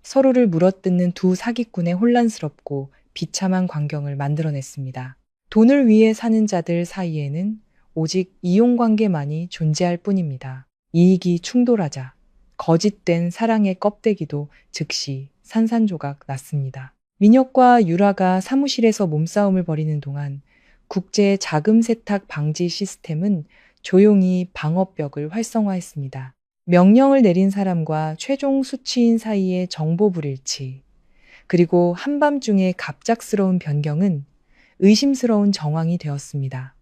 서로를 물어뜯는 두 사기꾼의 혼란스럽고 비참한 광경을 만들어냈습니다. 돈을 위해 사는 자들 사이에는 오직 이용관계만이 존재할 뿐입니다. 이익이 충돌하자 거짓된 사랑의 껍데기도 즉시 산산조각 났습니다. 민혁과 유라가 사무실에서 몸싸움을 벌이는 동안 국제 자금 세탁 방지 시스템은 조용히 방어벽을 활성화했습니다. 명령을 내린 사람과 최종 수취인 사이의 정보 불일치, 그리고 한밤중의 갑작스러운 변경은 의심스러운 정황이 되었습니다.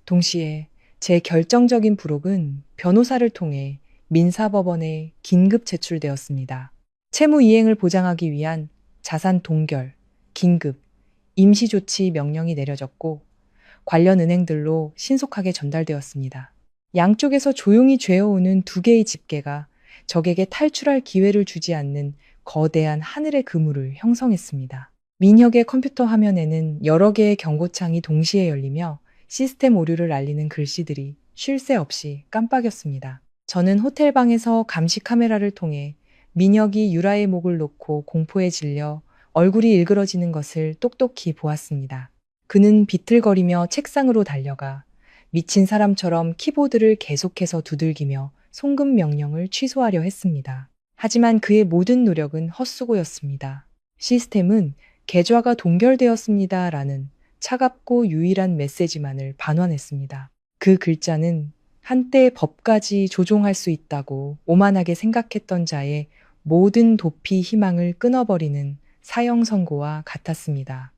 동시에 제 결정적인 부록은 변호사를 통해 민사법원에 긴급 제출되었습니다. 채무 이행을 보장하기 위한 자산 동결, 긴급 임시조치 명령이 내려졌고 관련 은행들로 신속하게 전달되었습니다. 양쪽에서 조용히 죄어오는 두 개의 집게가 적에게 탈출할 기회를 주지 않는 거대한 하늘의 그물을 형성했습니다. 민혁의 컴퓨터 화면에는 여러 개의 경고창이 동시에 열리며 시스템 오류를 알리는 글씨들이 쉴 새 없이 깜빡였습니다. 저는 호텔 방에서 감시 카메라를 통해 민혁이 유라의 목을 놓고 공포에 질려 얼굴이 일그러지는 것을 똑똑히 보았습니다. 그는 비틀거리며 책상으로 달려가 미친 사람처럼 키보드를 계속해서 두들기며 송금 명령을 취소하려 했습니다. 하지만 그의 모든 노력은 헛수고였습니다. 시스템은 계좌가 동결되었습니다. 라는 차갑고 유일한 메시지만을 반환했습니다. 그 글자는 한때 법까지 조종할 수 있다고 오만하게 생각했던 자의 모든 도피 희망을 끊어버리는 사형 선고와 같았습니다.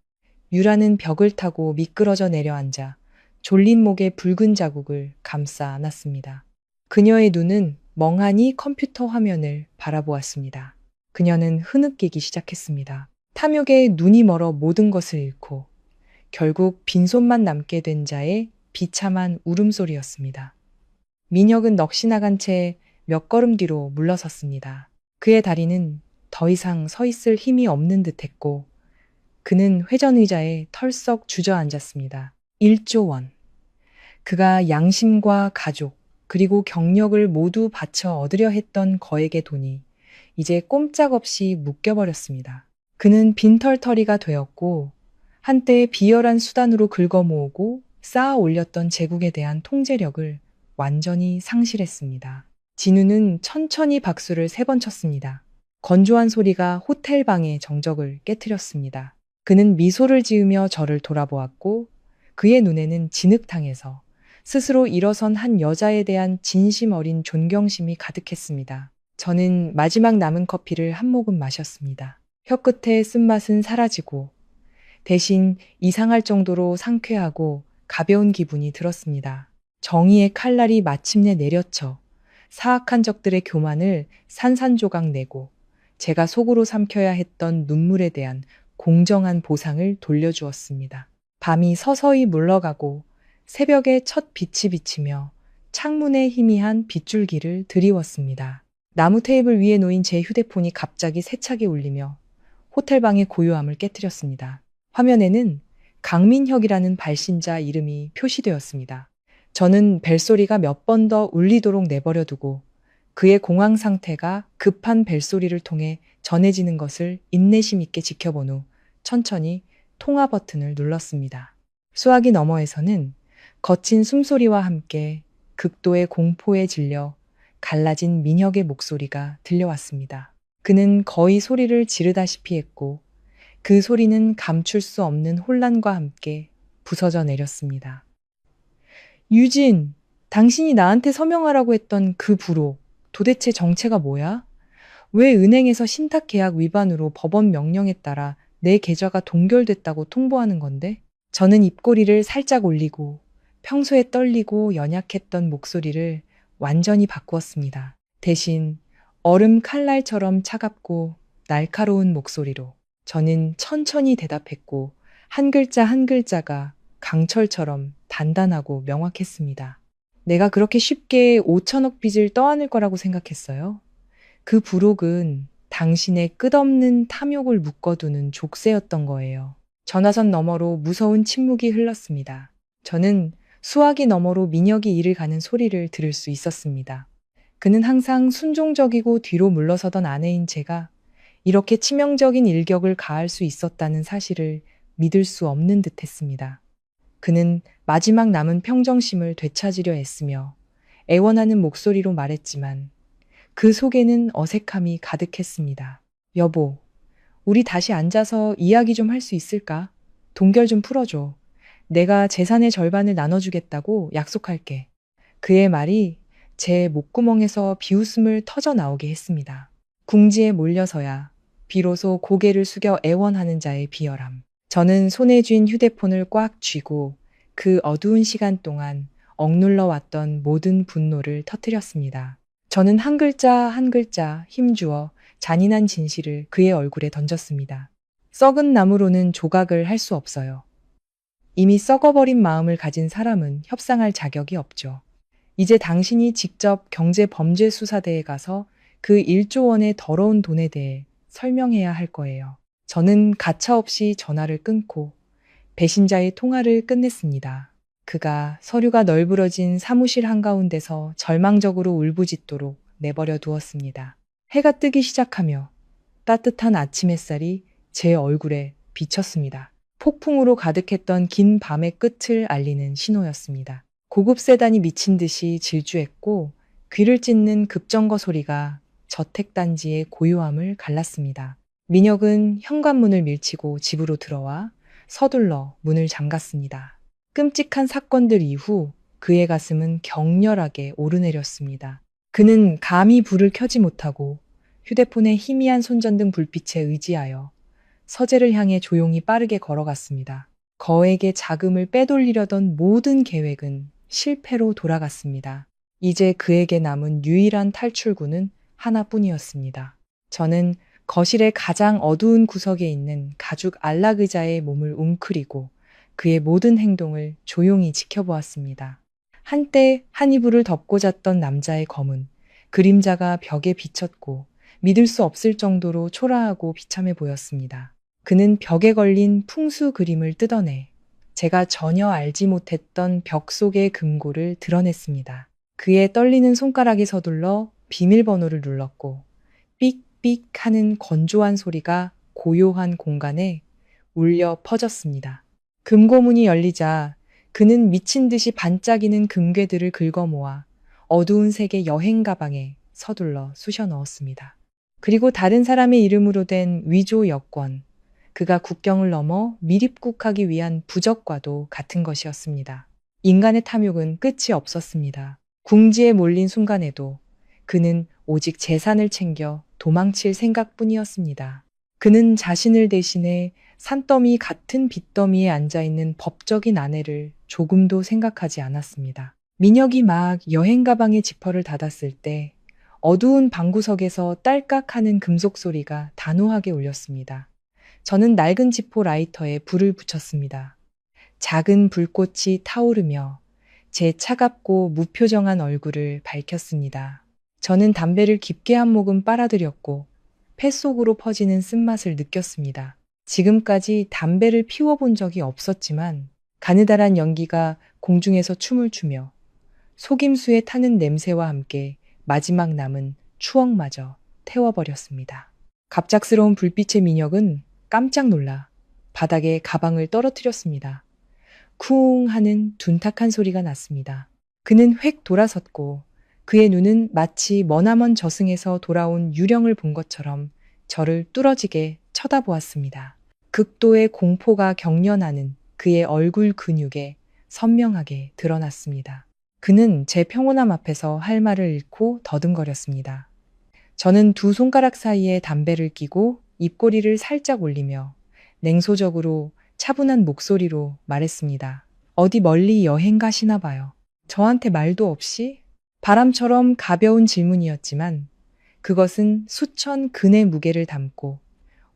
유라는 벽을 타고 미끄러져 내려앉아 졸린 목에 붉은 자국을 감싸 안았습니다. 그녀의 눈은 멍하니 컴퓨터 화면을 바라보았습니다. 그녀는 흐느끼기 시작했습니다. 탐욕에 눈이 멀어 모든 것을 잃고 결국 빈손만 남게 된 자의 비참한 울음소리였습니다. 민혁은 넋이 나간 채 몇 걸음 뒤로 물러섰습니다. 그의 다리는 더 이상 서 있을 힘이 없는 듯했고 그는 회전의자에 털썩 주저앉았습니다. 1조 원. 그가 양심과 가족 그리고 경력을 모두 바쳐 얻으려 했던 거액의 돈이 이제 꼼짝없이 묶여버렸습니다. 그는 빈털터리가 되었고 한때 비열한 수단으로 긁어모으고 쌓아 올렸던 제국에 대한 통제력을 완전히 상실했습니다. 진우는 천천히 박수를 3번 쳤습니다. 건조한 소리가 호텔 방의 정적을 깨트렸습니다. 그는 미소를 지으며 저를 돌아보았고 그의 눈에는 진흙탕에서 스스로 일어선 한 여자에 대한 진심 어린 존경심이 가득했습니다. 저는 마지막 남은 커피를 한 모금 마셨습니다. 혀끝의 쓴맛은 사라지고 대신 이상할 정도로 상쾌하고 가벼운 기분이 들었습니다. 정의의 칼날이 마침내 내려쳐 사악한 적들의 교만을 산산조각 내고 제가 속으로 삼켜야 했던 눈물에 대한 공정한 보상을 돌려주었습니다. 밤이 서서히 물러가고 새벽의 첫 빛이 비치며 창문에 희미한 빗줄기를 드리웠습니다. 나무 테이블 위에 놓인 제 휴대폰이 갑자기 세차게 울리며 호텔방의 고요함을 깨뜨렸습니다. 화면에는 강민혁이라는 발신자 이름이 표시되었습니다. 저는 벨소리가 몇 번 더 울리도록 내버려두고 그의 공황 상태가 급한 벨소리를 통해 전해지는 것을 인내심 있게 지켜본 후 천천히 통화 버튼을 눌렀습니다. 수화기 너머에서는 거친 숨소리와 함께 극도의 공포에 질려 갈라진 민혁의 목소리가 들려왔습니다. 그는 거의 소리를 지르다시피 했고 그 소리는 감출 수 없는 혼란과 함께 부서져 내렸습니다. 유진, 당신이 나한테 서명하라고 했던 그 부록, 도대체 정체가 뭐야? 왜 은행에서 신탁계약 위반으로 법원 명령에 따라 내 계좌가 동결됐다고 통보하는 건데? 저는 입꼬리를 살짝 올리고 평소에 떨리고 연약했던 목소리를 완전히 바꾸었습니다. 대신 얼음 칼날처럼 차갑고 날카로운 목소리로 저는 천천히 대답했고 한 글자 한 글자가 강철처럼 단단하고 명확했습니다. 내가 그렇게 쉽게 5천억 빚을 떠안을 거라고 생각했어요? 그 부록은 당신의 끝없는 탐욕을 묶어두는 족쇄였던 거예요. 전화선 너머로 무서운 침묵이 흘렀습니다. 저는 수화기 너머로 민혁이 이를 가는 소리를 들을 수 있었습니다. 그는 항상 순종적이고 뒤로 물러서던 아내인 제가 이렇게 치명적인 일격을 가할 수 있었다는 사실을 믿을 수 없는 듯했습니다. 그는 마지막 남은 평정심을 되찾으려 애쓰며 애원하는 목소리로 말했지만 그 속에는 어색함이 가득했습니다. 여보, 우리 다시 앉아서 이야기 좀 할 수 있을까? 동결 좀 풀어줘. 내가 재산의 절반을 나눠주겠다고 약속할게. 그의 말이 제 목구멍에서 비웃음을 터져 나오게 했습니다. 궁지에 몰려서야 비로소 고개를 숙여 애원하는 자의 비열함. 저는 손에 쥔 휴대폰을 꽉 쥐고 그 어두운 시간 동안 억눌러 왔던 모든 분노를 터뜨렸습니다. 저는 한 글자 한 글자 힘주어 잔인한 진실을 그의 얼굴에 던졌습니다. 썩은 나무로는 조각을 할 수 없어요. 이미 썩어버린 마음을 가진 사람은 협상할 자격이 없죠. 이제 당신이 직접 경제범죄수사대에 가서 그 1조 원의 더러운 돈에 대해 설명해야 할 거예요. 저는 가차없이 전화를 끊고 배신자의 통화를 끝냈습니다. 그가 서류가 널브러진 사무실 한가운데서 절망적으로 울부짖도록 내버려 두었습니다. 해가 뜨기 시작하며 따뜻한 아침 햇살이 제 얼굴에 비쳤습니다. 폭풍으로 가득했던 긴 밤의 끝을 알리는 신호였습니다. 고급 세단이 미친 듯이 질주했고 귀를 찢는 급정거 소리가 저택단지의 고요함을 갈랐습니다. 민혁은 현관문을 밀치고 집으로 들어와 서둘러 문을 잠갔습니다. 끔찍한 사건들 이후 그의 가슴은 격렬하게 오르내렸습니다. 그는 감히 불을 켜지 못하고 휴대폰의 희미한 손전등 불빛에 의지하여 서재를 향해 조용히 빠르게 걸어갔습니다. 거액의 자금을 빼돌리려던 모든 계획은 실패로 돌아갔습니다. 이제 그에게 남은 유일한 탈출구는 하나뿐이었습니다. 저는 거실의 가장 어두운 구석에 있는 가죽 안락 의자에 몸을 웅크리고 그의 모든 행동을 조용히 지켜보았습니다. 한때 한 이불을 덮고 잤던 남자의 검은 그림자가 벽에 비쳤고 믿을 수 없을 정도로 초라하고 비참해 보였습니다. 그는 벽에 걸린 풍수 그림을 뜯어내 제가 전혀 알지 못했던 벽 속의 금고를 드러냈습니다. 그의 떨리는 손가락이 서둘러 비밀번호를 눌렀고 삑삑 하는 건조한 소리가 고요한 공간에 울려 퍼졌습니다. 금고문이 열리자 그는 미친 듯이 반짝이는 금괴들을 긁어모아 어두운 색의 여행 가방에 서둘러 쑤셔 넣었습니다. 그리고 다른 사람의 이름으로 된 위조 여권, 그가 국경을 넘어 밀입국하기 위한 부적과도 같은 것이었습니다. 인간의 탐욕은 끝이 없었습니다. 궁지에 몰린 순간에도 그는 오직 재산을 챙겨 도망칠 생각뿐이었습니다. 그는 자신을 대신해 산더미 같은 빚더미에 앉아있는 법적인 아내를 조금도 생각하지 않았습니다. 민혁이 막 여행 가방의 지퍼를 닫았을 때 어두운 방구석에서 딸깍하는 금속 소리가 단호하게 울렸습니다. 저는 낡은 지포 라이터에 불을 붙였습니다. 작은 불꽃이 타오르며 제 차갑고 무표정한 얼굴을 밝혔습니다. 저는 담배를 깊게 한 모금 빨아들였고 폐 속으로 퍼지는 쓴맛을 느꼈습니다. 지금까지 담배를 피워본 적이 없었지만 가느다란 연기가 공중에서 춤을 추며 속임수에 타는 냄새와 함께 마지막 남은 추억마저 태워버렸습니다. 갑작스러운 불빛의 민혁은 깜짝 놀라 바닥에 가방을 떨어뜨렸습니다. 쿵 하는 둔탁한 소리가 났습니다. 그는 획 돌아섰고 그의 눈은 마치 머나먼 저승에서 돌아온 유령을 본 것처럼 저를 뚫어지게 쳐다보았습니다. 극도의 공포가 경련하는 그의 얼굴 근육에 선명하게 드러났습니다. 그는 제 평온함 앞에서 할 말을 잃고 더듬거렸습니다. 저는 두 손가락 사이에 담배를 끼고 입꼬리를 살짝 올리며 냉소적으로 차분한 목소리로 말했습니다. 어디 멀리 여행 가시나 봐요. 저한테 말도 없이? 바람처럼 가벼운 질문이었지만 그것은 수천 근의 무게를 담고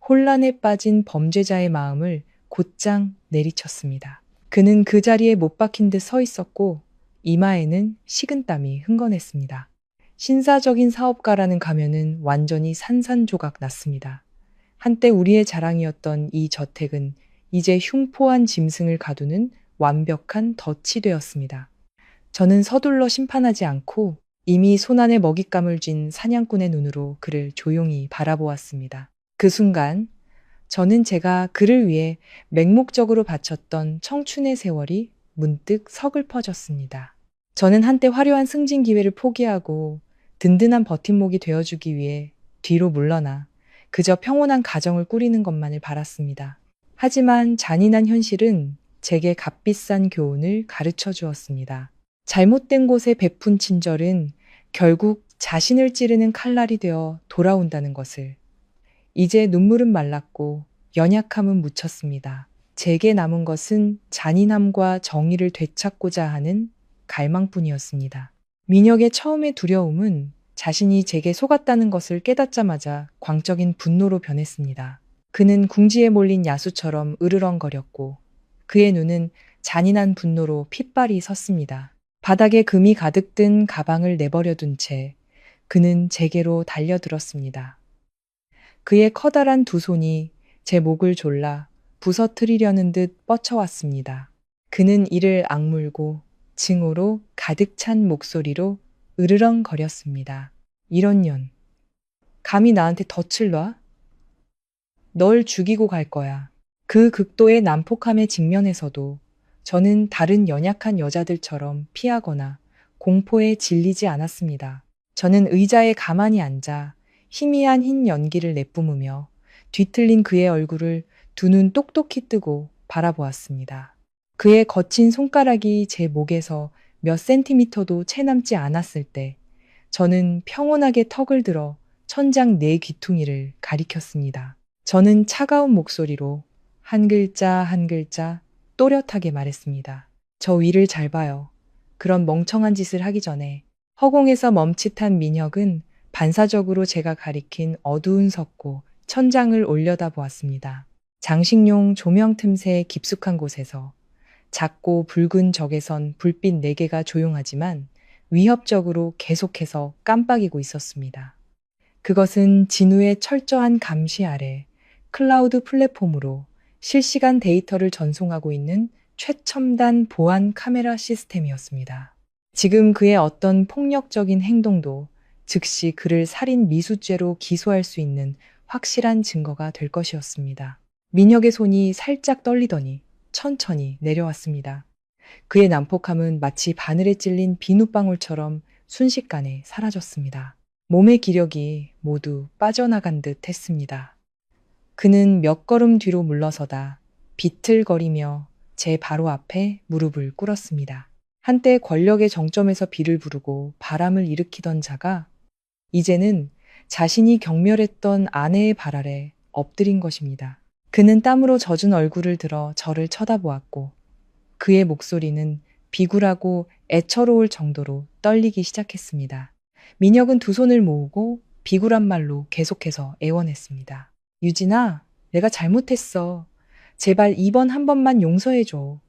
혼란에 빠진 범죄자의 마음을 곧장 내리쳤습니다. 그는 그 자리에 못 박힌 듯 서 있었고 이마에는 식은땀이 흥건했습니다. 신사적인 사업가라는 가면은 완전히 산산조각 났습니다. 한때 우리의 자랑이었던 이 저택은 이제 흉포한 짐승을 가두는 완벽한 덫이 되었습니다. 저는 서둘러 심판하지 않고 이미 손안에 먹잇감을 쥔 사냥꾼의 눈으로 그를 조용히 바라보았습니다. 그 순간 저는 제가 그를 위해 맹목적으로 바쳤던 청춘의 세월이 문득 서글퍼졌습니다. 저는 한때 화려한 승진 기회를 포기하고 든든한 버팀목이 되어주기 위해 뒤로 물러나 그저 평온한 가정을 꾸리는 것만을 바랐습니다. 하지만 잔인한 현실은 제게 값비싼 교훈을 가르쳐 주었습니다. 잘못된 곳에 베푼 친절은 결국 자신을 찌르는 칼날이 되어 돌아온다는 것을. 이제 눈물은 말랐고 연약함은 묻혔습니다. 제게 남은 것은 잔인함과 정의를 되찾고자 하는 갈망뿐이었습니다. 민혁의 처음의 두려움은 자신이 제게 속았다는 것을 깨닫자마자 광적인 분노로 변했습니다. 그는 궁지에 몰린 야수처럼 으르렁거렸고 그의 눈은 잔인한 분노로 핏발이 섰습니다. 바닥에 금이 가득 든 가방을 내버려 둔 채 그는 제게로 달려들었습니다. 그의 커다란 두 손이 제 목을 졸라 부서뜨리려는 듯 뻗쳐왔습니다. 그는 이를 악물고 증오로 가득 찬 목소리로 으르렁거렸습니다. 이런 년, 감히 나한테 덫을 놔? 널 죽이고 갈 거야. 그 극도의 난폭함에 직면해서도 저는 다른 연약한 여자들처럼 피하거나 공포에 질리지 않았습니다. 저는 의자에 가만히 앉아 희미한 흰 연기를 내뿜으며 뒤틀린 그의 얼굴을 두 눈 똑똑히 뜨고 바라보았습니다. 그의 거친 손가락이 제 목에서 몇 센티미터도 채 남지 않았을 때 저는 평온하게 턱을 들어 천장 네 귀퉁이를 가리켰습니다. 저는 차가운 목소리로 한 글자 한 글자 또렷하게 말했습니다. 저 위를 잘 봐요. 그런 멍청한 짓을 하기 전에. 허공에서 멈칫한 민혁은 반사적으로 제가 가리킨 어두운 석고 천장을 올려다보았습니다. 장식용 조명 틈새 깊숙한 곳에서 작고 붉은 적외선 불빛 4개가 조용하지만 위협적으로 계속해서 깜빡이고 있었습니다. 그것은 진우의 철저한 감시 아래 클라우드 플랫폼으로 실시간 데이터를 전송하고 있는 최첨단 보안 카메라 시스템이었습니다. 지금 그의 어떤 폭력적인 행동도 즉시 그를 살인 미수죄로 기소할 수 있는 확실한 증거가 될 것이었습니다. 민혁의 손이 살짝 떨리더니 천천히 내려왔습니다. 그의 난폭함은 마치 바늘에 찔린 비눗방울처럼 순식간에 사라졌습니다. 몸의 기력이 모두 빠져나간 듯 했습니다. 그는 몇 걸음 뒤로 물러서다 비틀거리며 제 바로 앞에 무릎을 꿇었습니다. 한때 권력의 정점에서 비를 부르고 바람을 일으키던 자가 이제는 자신이 경멸했던 아내의 발 아래 엎드린 것입니다. 그는 땀으로 젖은 얼굴을 들어 저를 쳐다보았고 그의 목소리는 비굴하고 애처로울 정도로 떨리기 시작했습니다. 민혁은 두 손을 모으고 비굴한 말로 계속해서 애원했습니다. 유진아, 내가 잘못했어. 제발 이번 한 번만 용서해줘.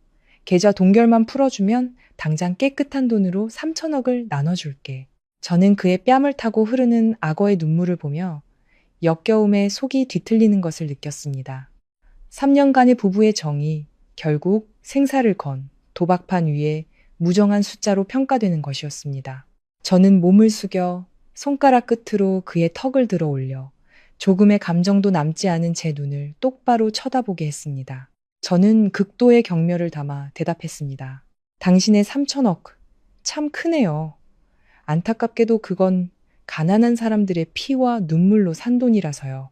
계좌 동결만 풀어주면 당장 깨끗한 돈으로 3천억을 나눠줄게. 저는 그의 뺨을 타고 흐르는 악어의 눈물을 보며 역겨움에 속이 뒤틀리는 것을 느꼈습니다. 3년간의 부부의 정이 결국 생사를 건 도박판 위에 무정한 숫자로 평가되는 것이었습니다. 저는 몸을 숙여 손가락 끝으로 그의 턱을 들어 올려 조금의 감정도 남지 않은 제 눈을 똑바로 쳐다보게 했습니다. 저는 극도의 경멸을 담아 대답했습니다. 당신의 3천억, 참 크네요. 안타깝게도 그건 가난한 사람들의 피와 눈물로 산 돈이라서요.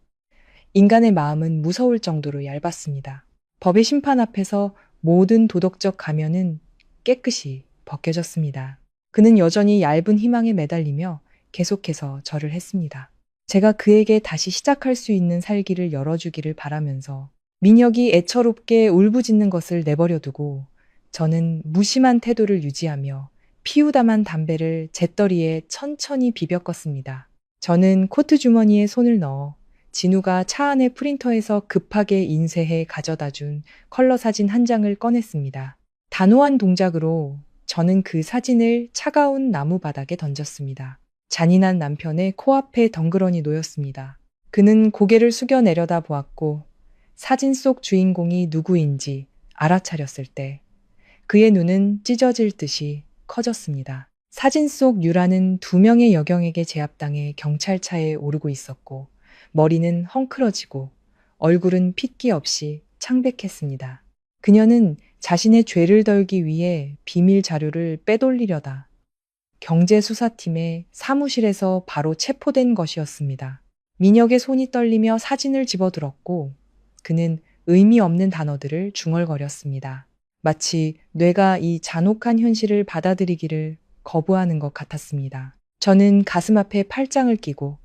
인간의 마음은 무서울 정도로 얇았습니다. 법의 심판 앞에서 모든 도덕적 가면은 깨끗이 벗겨졌습니다. 그는 여전히 얇은 희망에 매달리며 계속해서 절을 했습니다. 제가 그에게 다시 시작할 수 있는 살기를 열어주기를 바라면서 민혁이 애처롭게 울부짖는 것을 내버려두고 저는 무심한 태도를 유지하며 피우다만 담배를 재떨이에 천천히 비벼 껐습니다. 저는 코트 주머니에 손을 넣어 진우가 차 안의 프린터에서 급하게 인쇄해 가져다 준 컬러 사진 한 장을 꺼냈습니다. 단호한 동작으로 저는 그 사진을 차가운 나무 바닥에 던졌습니다. 잔인한 남편의 코앞에 덩그러니 놓였습니다. 그는 고개를 숙여 내려다 보았고 사진 속 주인공이 누구인지 알아차렸을 때 그의 눈은 찢어질 듯이 커졌습니다. 사진 속 유라는 2명의 여경에게 제압당해 경찰차에 오르고 있었고 머리는 헝클어지고 얼굴은 핏기 없이 창백했습니다. 그녀는 자신의 죄를 덜기 위해 비밀 자료를 빼돌리려다 경제수사팀의 사무실에서 바로 체포된 것이었습니다. 민혁의 손이 떨리며 사진을 집어들었고 그는 의미 없는 단어들을 중얼거렸습니다. 마치 뇌가 이 잔혹한 현실을 받아들이기를 거부하는 것 같았습니다. 저는 가슴 앞에 팔짱을 끼고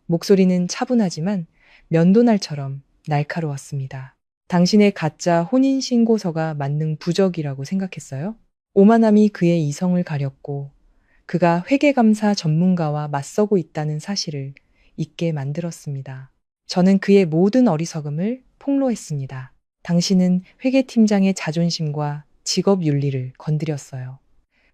목소리는 차분하지만 면도날처럼 날카로웠습니다. 당신의 가짜 혼인신고서가 만능 부적이라고 생각했어요? 오만함이 그의 이성을 가렸고 그가 회계감사 전문가와 맞서고 있다는 사실을 잊게 만들었습니다. 저는 그의 모든 어리석음을 폭로했습니다. 당신은 회계팀장의 자존심과 직업 윤리를 건드렸어요.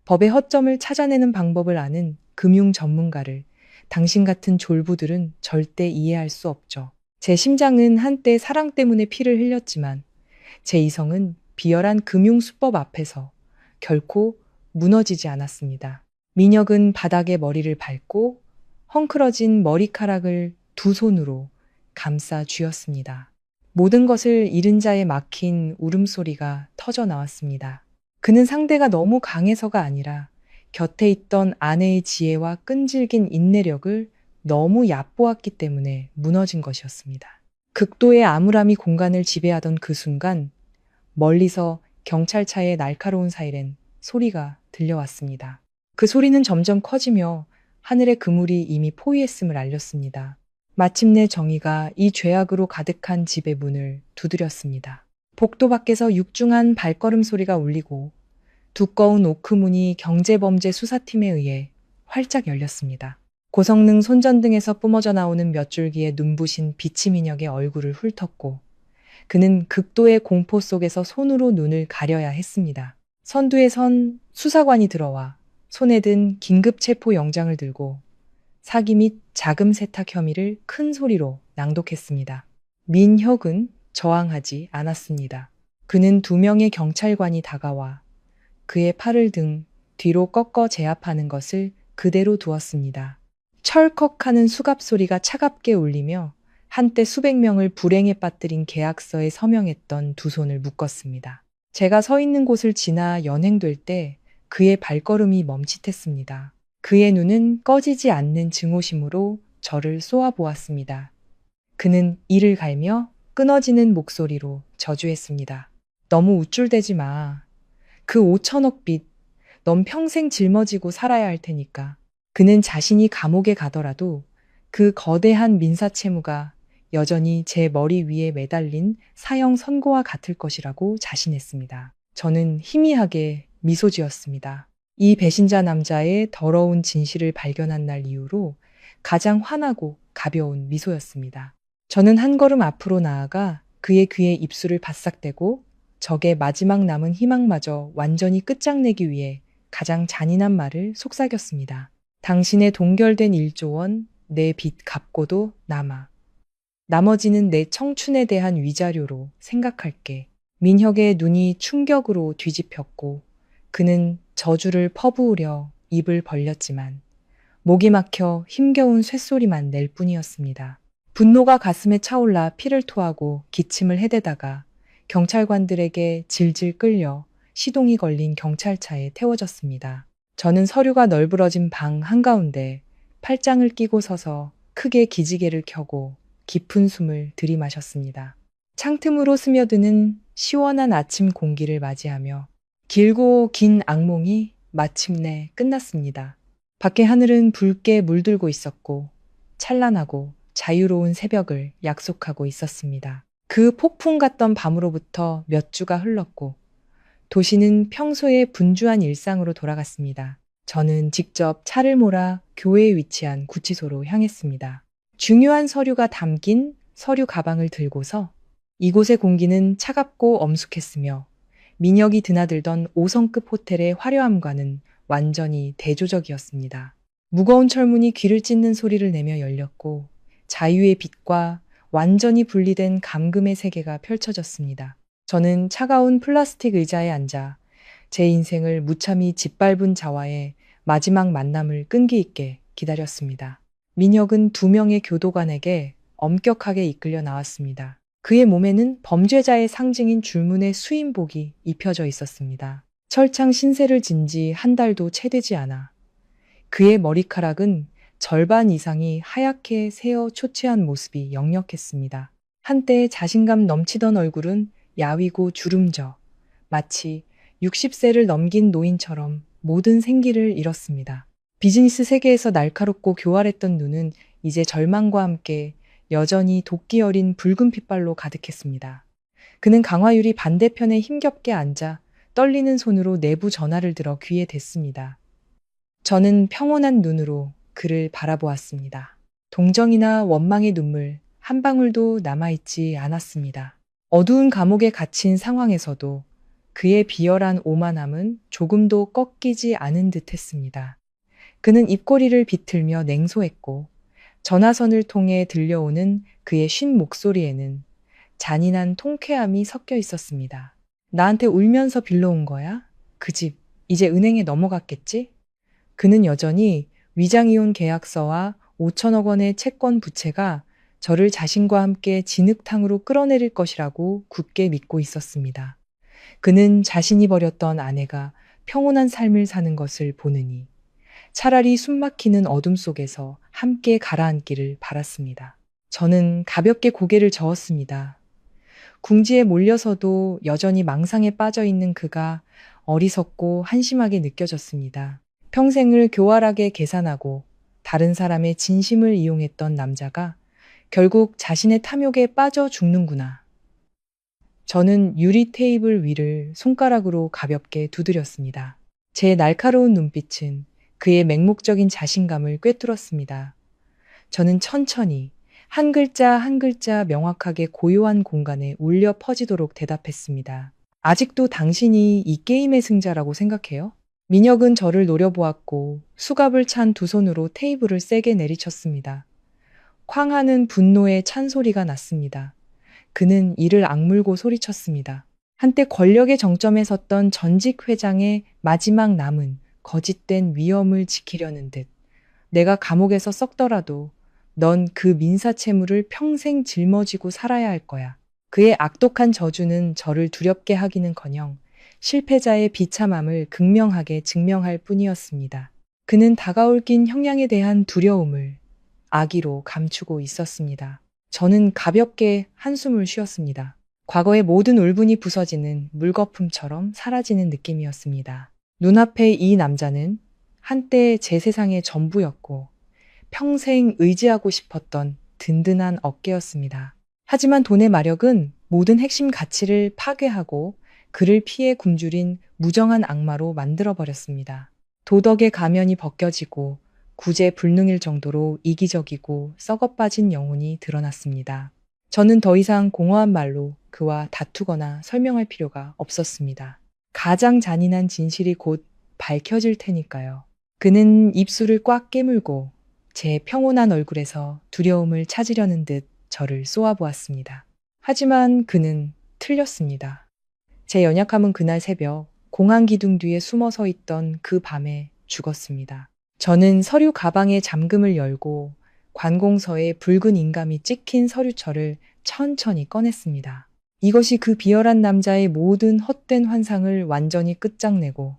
법의 허점을 찾아내는 방법을 아는 금융 전문가를 당신 같은 졸부들은 절대 이해할 수 없죠. 제 심장은 한때 사랑 때문에 피를 흘렸지만 제 이성은 비열한 금융수법 앞에서 결코 무너지지 않았습니다. 민혁은 바닥에 머리를 밟고 헝클어진 머리카락을 두 손으로 감싸 쥐었습니다. 모든 것을 잃은 자에 막힌 울음소리가 터져 나왔습니다. 그는 상대가 너무 강해서가 아니라 곁에 있던 아내의 지혜와 끈질긴 인내력을 너무 얕보았기 때문에 무너진 것이었습니다. 극도의 암울함이 공간을 지배하던 그 순간 멀리서 경찰차의 날카로운 사이렌 소리가 들려왔습니다. 그 소리는 점점 커지며 하늘의 그물이 이미 포위했음을 알렸습니다. 마침내 정의가 이 죄악으로 가득한 집의 문을 두드렸습니다. 복도 밖에서 육중한 발걸음 소리가 울리고 두꺼운 오크문이 경제범죄 수사팀에 의해 활짝 열렸습니다. 고성능 손전등에서 뿜어져 나오는 몇 줄기의 눈부신 비치 민혁의 얼굴을 훑었고 그는 극도의 공포 속에서 손으로 눈을 가려야 했습니다. 선두에 선 수사관이 들어와 손에 든 긴급 체포 영장을 들고 사기 및 자금 세탁 혐의를 큰 소리로 낭독했습니다. 민혁은 저항하지 않았습니다. 그는 두 명의 경찰관이 다가와 그의 팔을 등 뒤로 꺾어 제압하는 것을 그대로 두었습니다. 철컥하는 수갑 소리가 차갑게 울리며 한때 수백 명을 불행에 빠뜨린 계약서에 서명했던 두 손을 묶었습니다. 제가 서 있는 곳을 지나 연행될 때 그의 발걸음이 멈칫했습니다. 그의 눈은 꺼지지 않는 증오심으로 저를 쏘아보았습니다. 그는 이를 갈며 끊어지는 목소리로 저주했습니다. 너무 우쭐대지 마. 그 5천억 빚, 넌 평생 짊어지고 살아야 할 테니까. 그는 자신이 감옥에 가더라도 그 거대한 민사 채무가 여전히 제 머리 위에 매달린 사형 선고와 같을 것이라고 자신했습니다. 저는 희미하게 미소 지었습니다. 이 배신자 남자의 더러운 진실을 발견한 날 이후로 가장 환하고 가벼운 미소였습니다. 저는 한 걸음 앞으로 나아가 그의 귀에 입술을 바싹대고 적의 마지막 남은 희망마저 완전히 끝장내기 위해 가장 잔인한 말을 속삭였습니다. 당신의 동결된 1조 원, 내 빚 갚고도 남아. 나머지는 내 청춘에 대한 위자료로 생각할게. 민혁의 눈이 충격으로 뒤집혔고 그는 저주를 퍼부으려 입을 벌렸지만 목이 막혀 힘겨운 쇳소리만 낼 뿐이었습니다. 분노가 가슴에 차올라 피를 토하고 기침을 해대다가 경찰관들에게 질질 끌려 시동이 걸린 경찰차에 태워졌습니다. 저는 서류가 널브러진 방 한가운데 팔짱을 끼고 서서 크게 기지개를 켜고 깊은 숨을 들이마셨습니다. 창틈으로 스며드는 시원한 아침 공기를 맞이하며 길고 긴 악몽이 마침내 끝났습니다. 밖의 하늘은 붉게 물들고 있었고 찬란하고 자유로운 새벽을 약속하고 있었습니다. 그 폭풍 같던 밤으로부터 몇 주가 흘렀고 도시는 평소의 분주한 일상으로 돌아갔습니다. 저는 직접 차를 몰아 교외에 위치한 구치소로 향했습니다. 중요한 서류가 담긴 서류 가방을 들고서 이곳의 공기는 차갑고 엄숙했으며 민혁이 드나들던 5성급 호텔의 화려함과는 완전히 대조적이었습니다. 무거운 철문이 귀를 찢는 소리를 내며 열렸고 자유의 빛과 완전히 분리된 감금의 세계가 펼쳐졌습니다. 저는 차가운 플라스틱 의자에 앉아 제 인생을 무참히 짓밟은 자와의 마지막 만남을 끈기 있게 기다렸습니다. 민혁은 두 명의 교도관에게 엄격하게 이끌려 나왔습니다. 그의 몸에는 범죄자의 상징인 줄무늬 수인복이 입혀져 있었습니다. 철창 신세를 진 지 한 달도 채 되지 않아 그의 머리카락은 절반 이상이 하얗게 새어 초췌한 모습이 역력했습니다. 한때 자신감 넘치던 얼굴은 야위고 주름져 마치 60세를 넘긴 노인처럼 모든 생기를 잃었습니다. 비즈니스 세계에서 날카롭고 교활했던 눈은 이제 절망과 함께 여전히 도끼 어린 붉은 핏발로 가득했습니다. 그는 강화유리 반대편에 힘겹게 앉아 떨리는 손으로 내부 전화를 들어 귀에 댔습니다. 저는 평온한 눈으로 그를 바라보았습니다. 동정이나 원망의 눈물 한 방울도 남아있지 않았습니다. 어두운 감옥에 갇힌 상황에서도 그의 비열한 오만함은 조금도 꺾이지 않은 듯 했습니다. 그는 입꼬리를 비틀며 냉소했고 전화선을 통해 들려오는 그의 쉰 목소리에는 잔인한 통쾌함이 섞여 있었습니다. 나한테 울면서 빌려온 거야? 그 집, 이제 은행에 넘어갔겠지? 그는 여전히 위장이혼 계약서와 5천억 원의 채권 부채가 저를 자신과 함께 진흙탕으로 끌어내릴 것이라고 굳게 믿고 있었습니다. 그는 자신이 버렸던 아내가 평온한 삶을 사는 것을 보느니 차라리 숨막히는 어둠 속에서 함께 가라앉기를 바랐습니다. 저는 가볍게 고개를 저었습니다. 궁지에 몰려서도 여전히 망상에 빠져 있는 그가 어리석고 한심하게 느껴졌습니다. 평생을 교활하게 계산하고 다른 사람의 진심을 이용했던 남자가 결국 자신의 탐욕에 빠져 죽는구나. 저는 유리 테이블 위를 손가락으로 가볍게 두드렸습니다. 제 날카로운 눈빛은 그의 맹목적인 자신감을 꿰뚫었습니다. 저는 천천히 한 글자 한 글자 명확하게 고요한 공간에 울려 퍼지도록 대답했습니다. 아직도 당신이 이 게임의 승자라고 생각해요? 민혁은 저를 노려보았고 수갑을 찬 두 손으로 테이블을 세게 내리쳤습니다. 쾅 하는 분노의 찬소리가 났습니다. 그는 이를 악물고 소리쳤습니다. 한때 권력의 정점에 섰던 전직 회장의 마지막 남은 거짓된 위엄을 지키려는 듯 내가 감옥에서 썩더라도 넌 그 민사 채무를 평생 짊어지고 살아야 할 거야. 그의 악독한 저주는 저를 두렵게 하기는커녕 실패자의 비참함을 극명하게 증명할 뿐이었습니다. 그는 다가올 긴 형량에 대한 두려움을 악의로 감추고 있었습니다. 저는 가볍게 한숨을 쉬었습니다. 과거의 모든 울분이 부서지는 물거품처럼 사라지는 느낌이었습니다. 눈앞의 이 남자는 한때 제 세상의 전부였고 평생 의지하고 싶었던 든든한 어깨였습니다. 하지만 돈의 마력은 모든 핵심 가치를 파괴하고 그를 피해 굶주린 무정한 악마로 만들어버렸습니다. 도덕의 가면이 벗겨지고 구제불능일 정도로 이기적이고 썩어빠진 영혼이 드러났습니다. 저는 더 이상 공허한 말로 그와 다투거나 설명할 필요가 없었습니다. 가장 잔인한 진실이 곧 밝혀질 테니까요. 그는 입술을 꽉 깨물고 제 평온한 얼굴에서 두려움을 찾으려는 듯 저를 쏘아보았습니다. 하지만 그는 틀렸습니다. 제 연약함은 그날 새벽 공항 기둥 뒤에 숨어 서 있던 그 밤에 죽었습니다. 저는 서류 가방의 잠금을 열고 관공서에 붉은 인감이 찍힌 서류철을 천천히 꺼냈습니다. 이것이 그 비열한 남자의 모든 헛된 환상을 완전히 끝장내고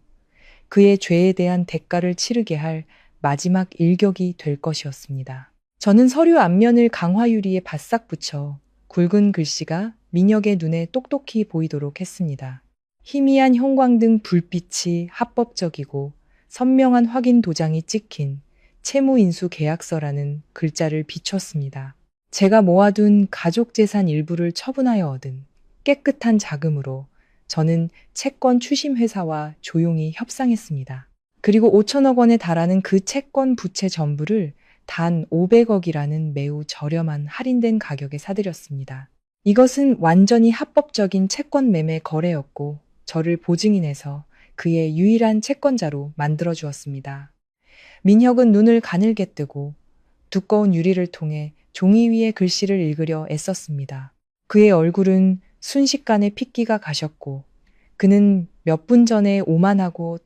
그의 죄에 대한 대가를 치르게 할 마지막 일격이 될 것이었습니다. 저는 서류 앞면을 강화유리에 바싹 붙여 굵은 글씨가 민혁의 눈에 똑똑히 보이도록 했습니다. 희미한 형광등 불빛이 합법적이고 선명한 확인 도장이 찍힌 채무인수 계약서라는 글자를 비췄습니다. 제가 모아둔 가족 재산 일부를 처분하여 얻은 깨끗한 자금으로 저는 채권 추심 회사와 조용히 협상했습니다. 그리고 5천억 원에 달하는 그 채권 부채 전부를 단 500억이라는 매우 저렴한 할인된 가격에 사들였습니다. 이것은 완전히 합법적인 채권 매매 거래였고 저를 보증인해서 그의 유일한 채권자로 만들어주었습니다. 민혁은 눈을 가늘게 뜨고 두꺼운 유리를 통해 종이 위에 글씨를 읽으려 애썼습니다. 그의 얼굴은 순식간에 핏기가 가셨고 그는 몇 분 전에 오만하고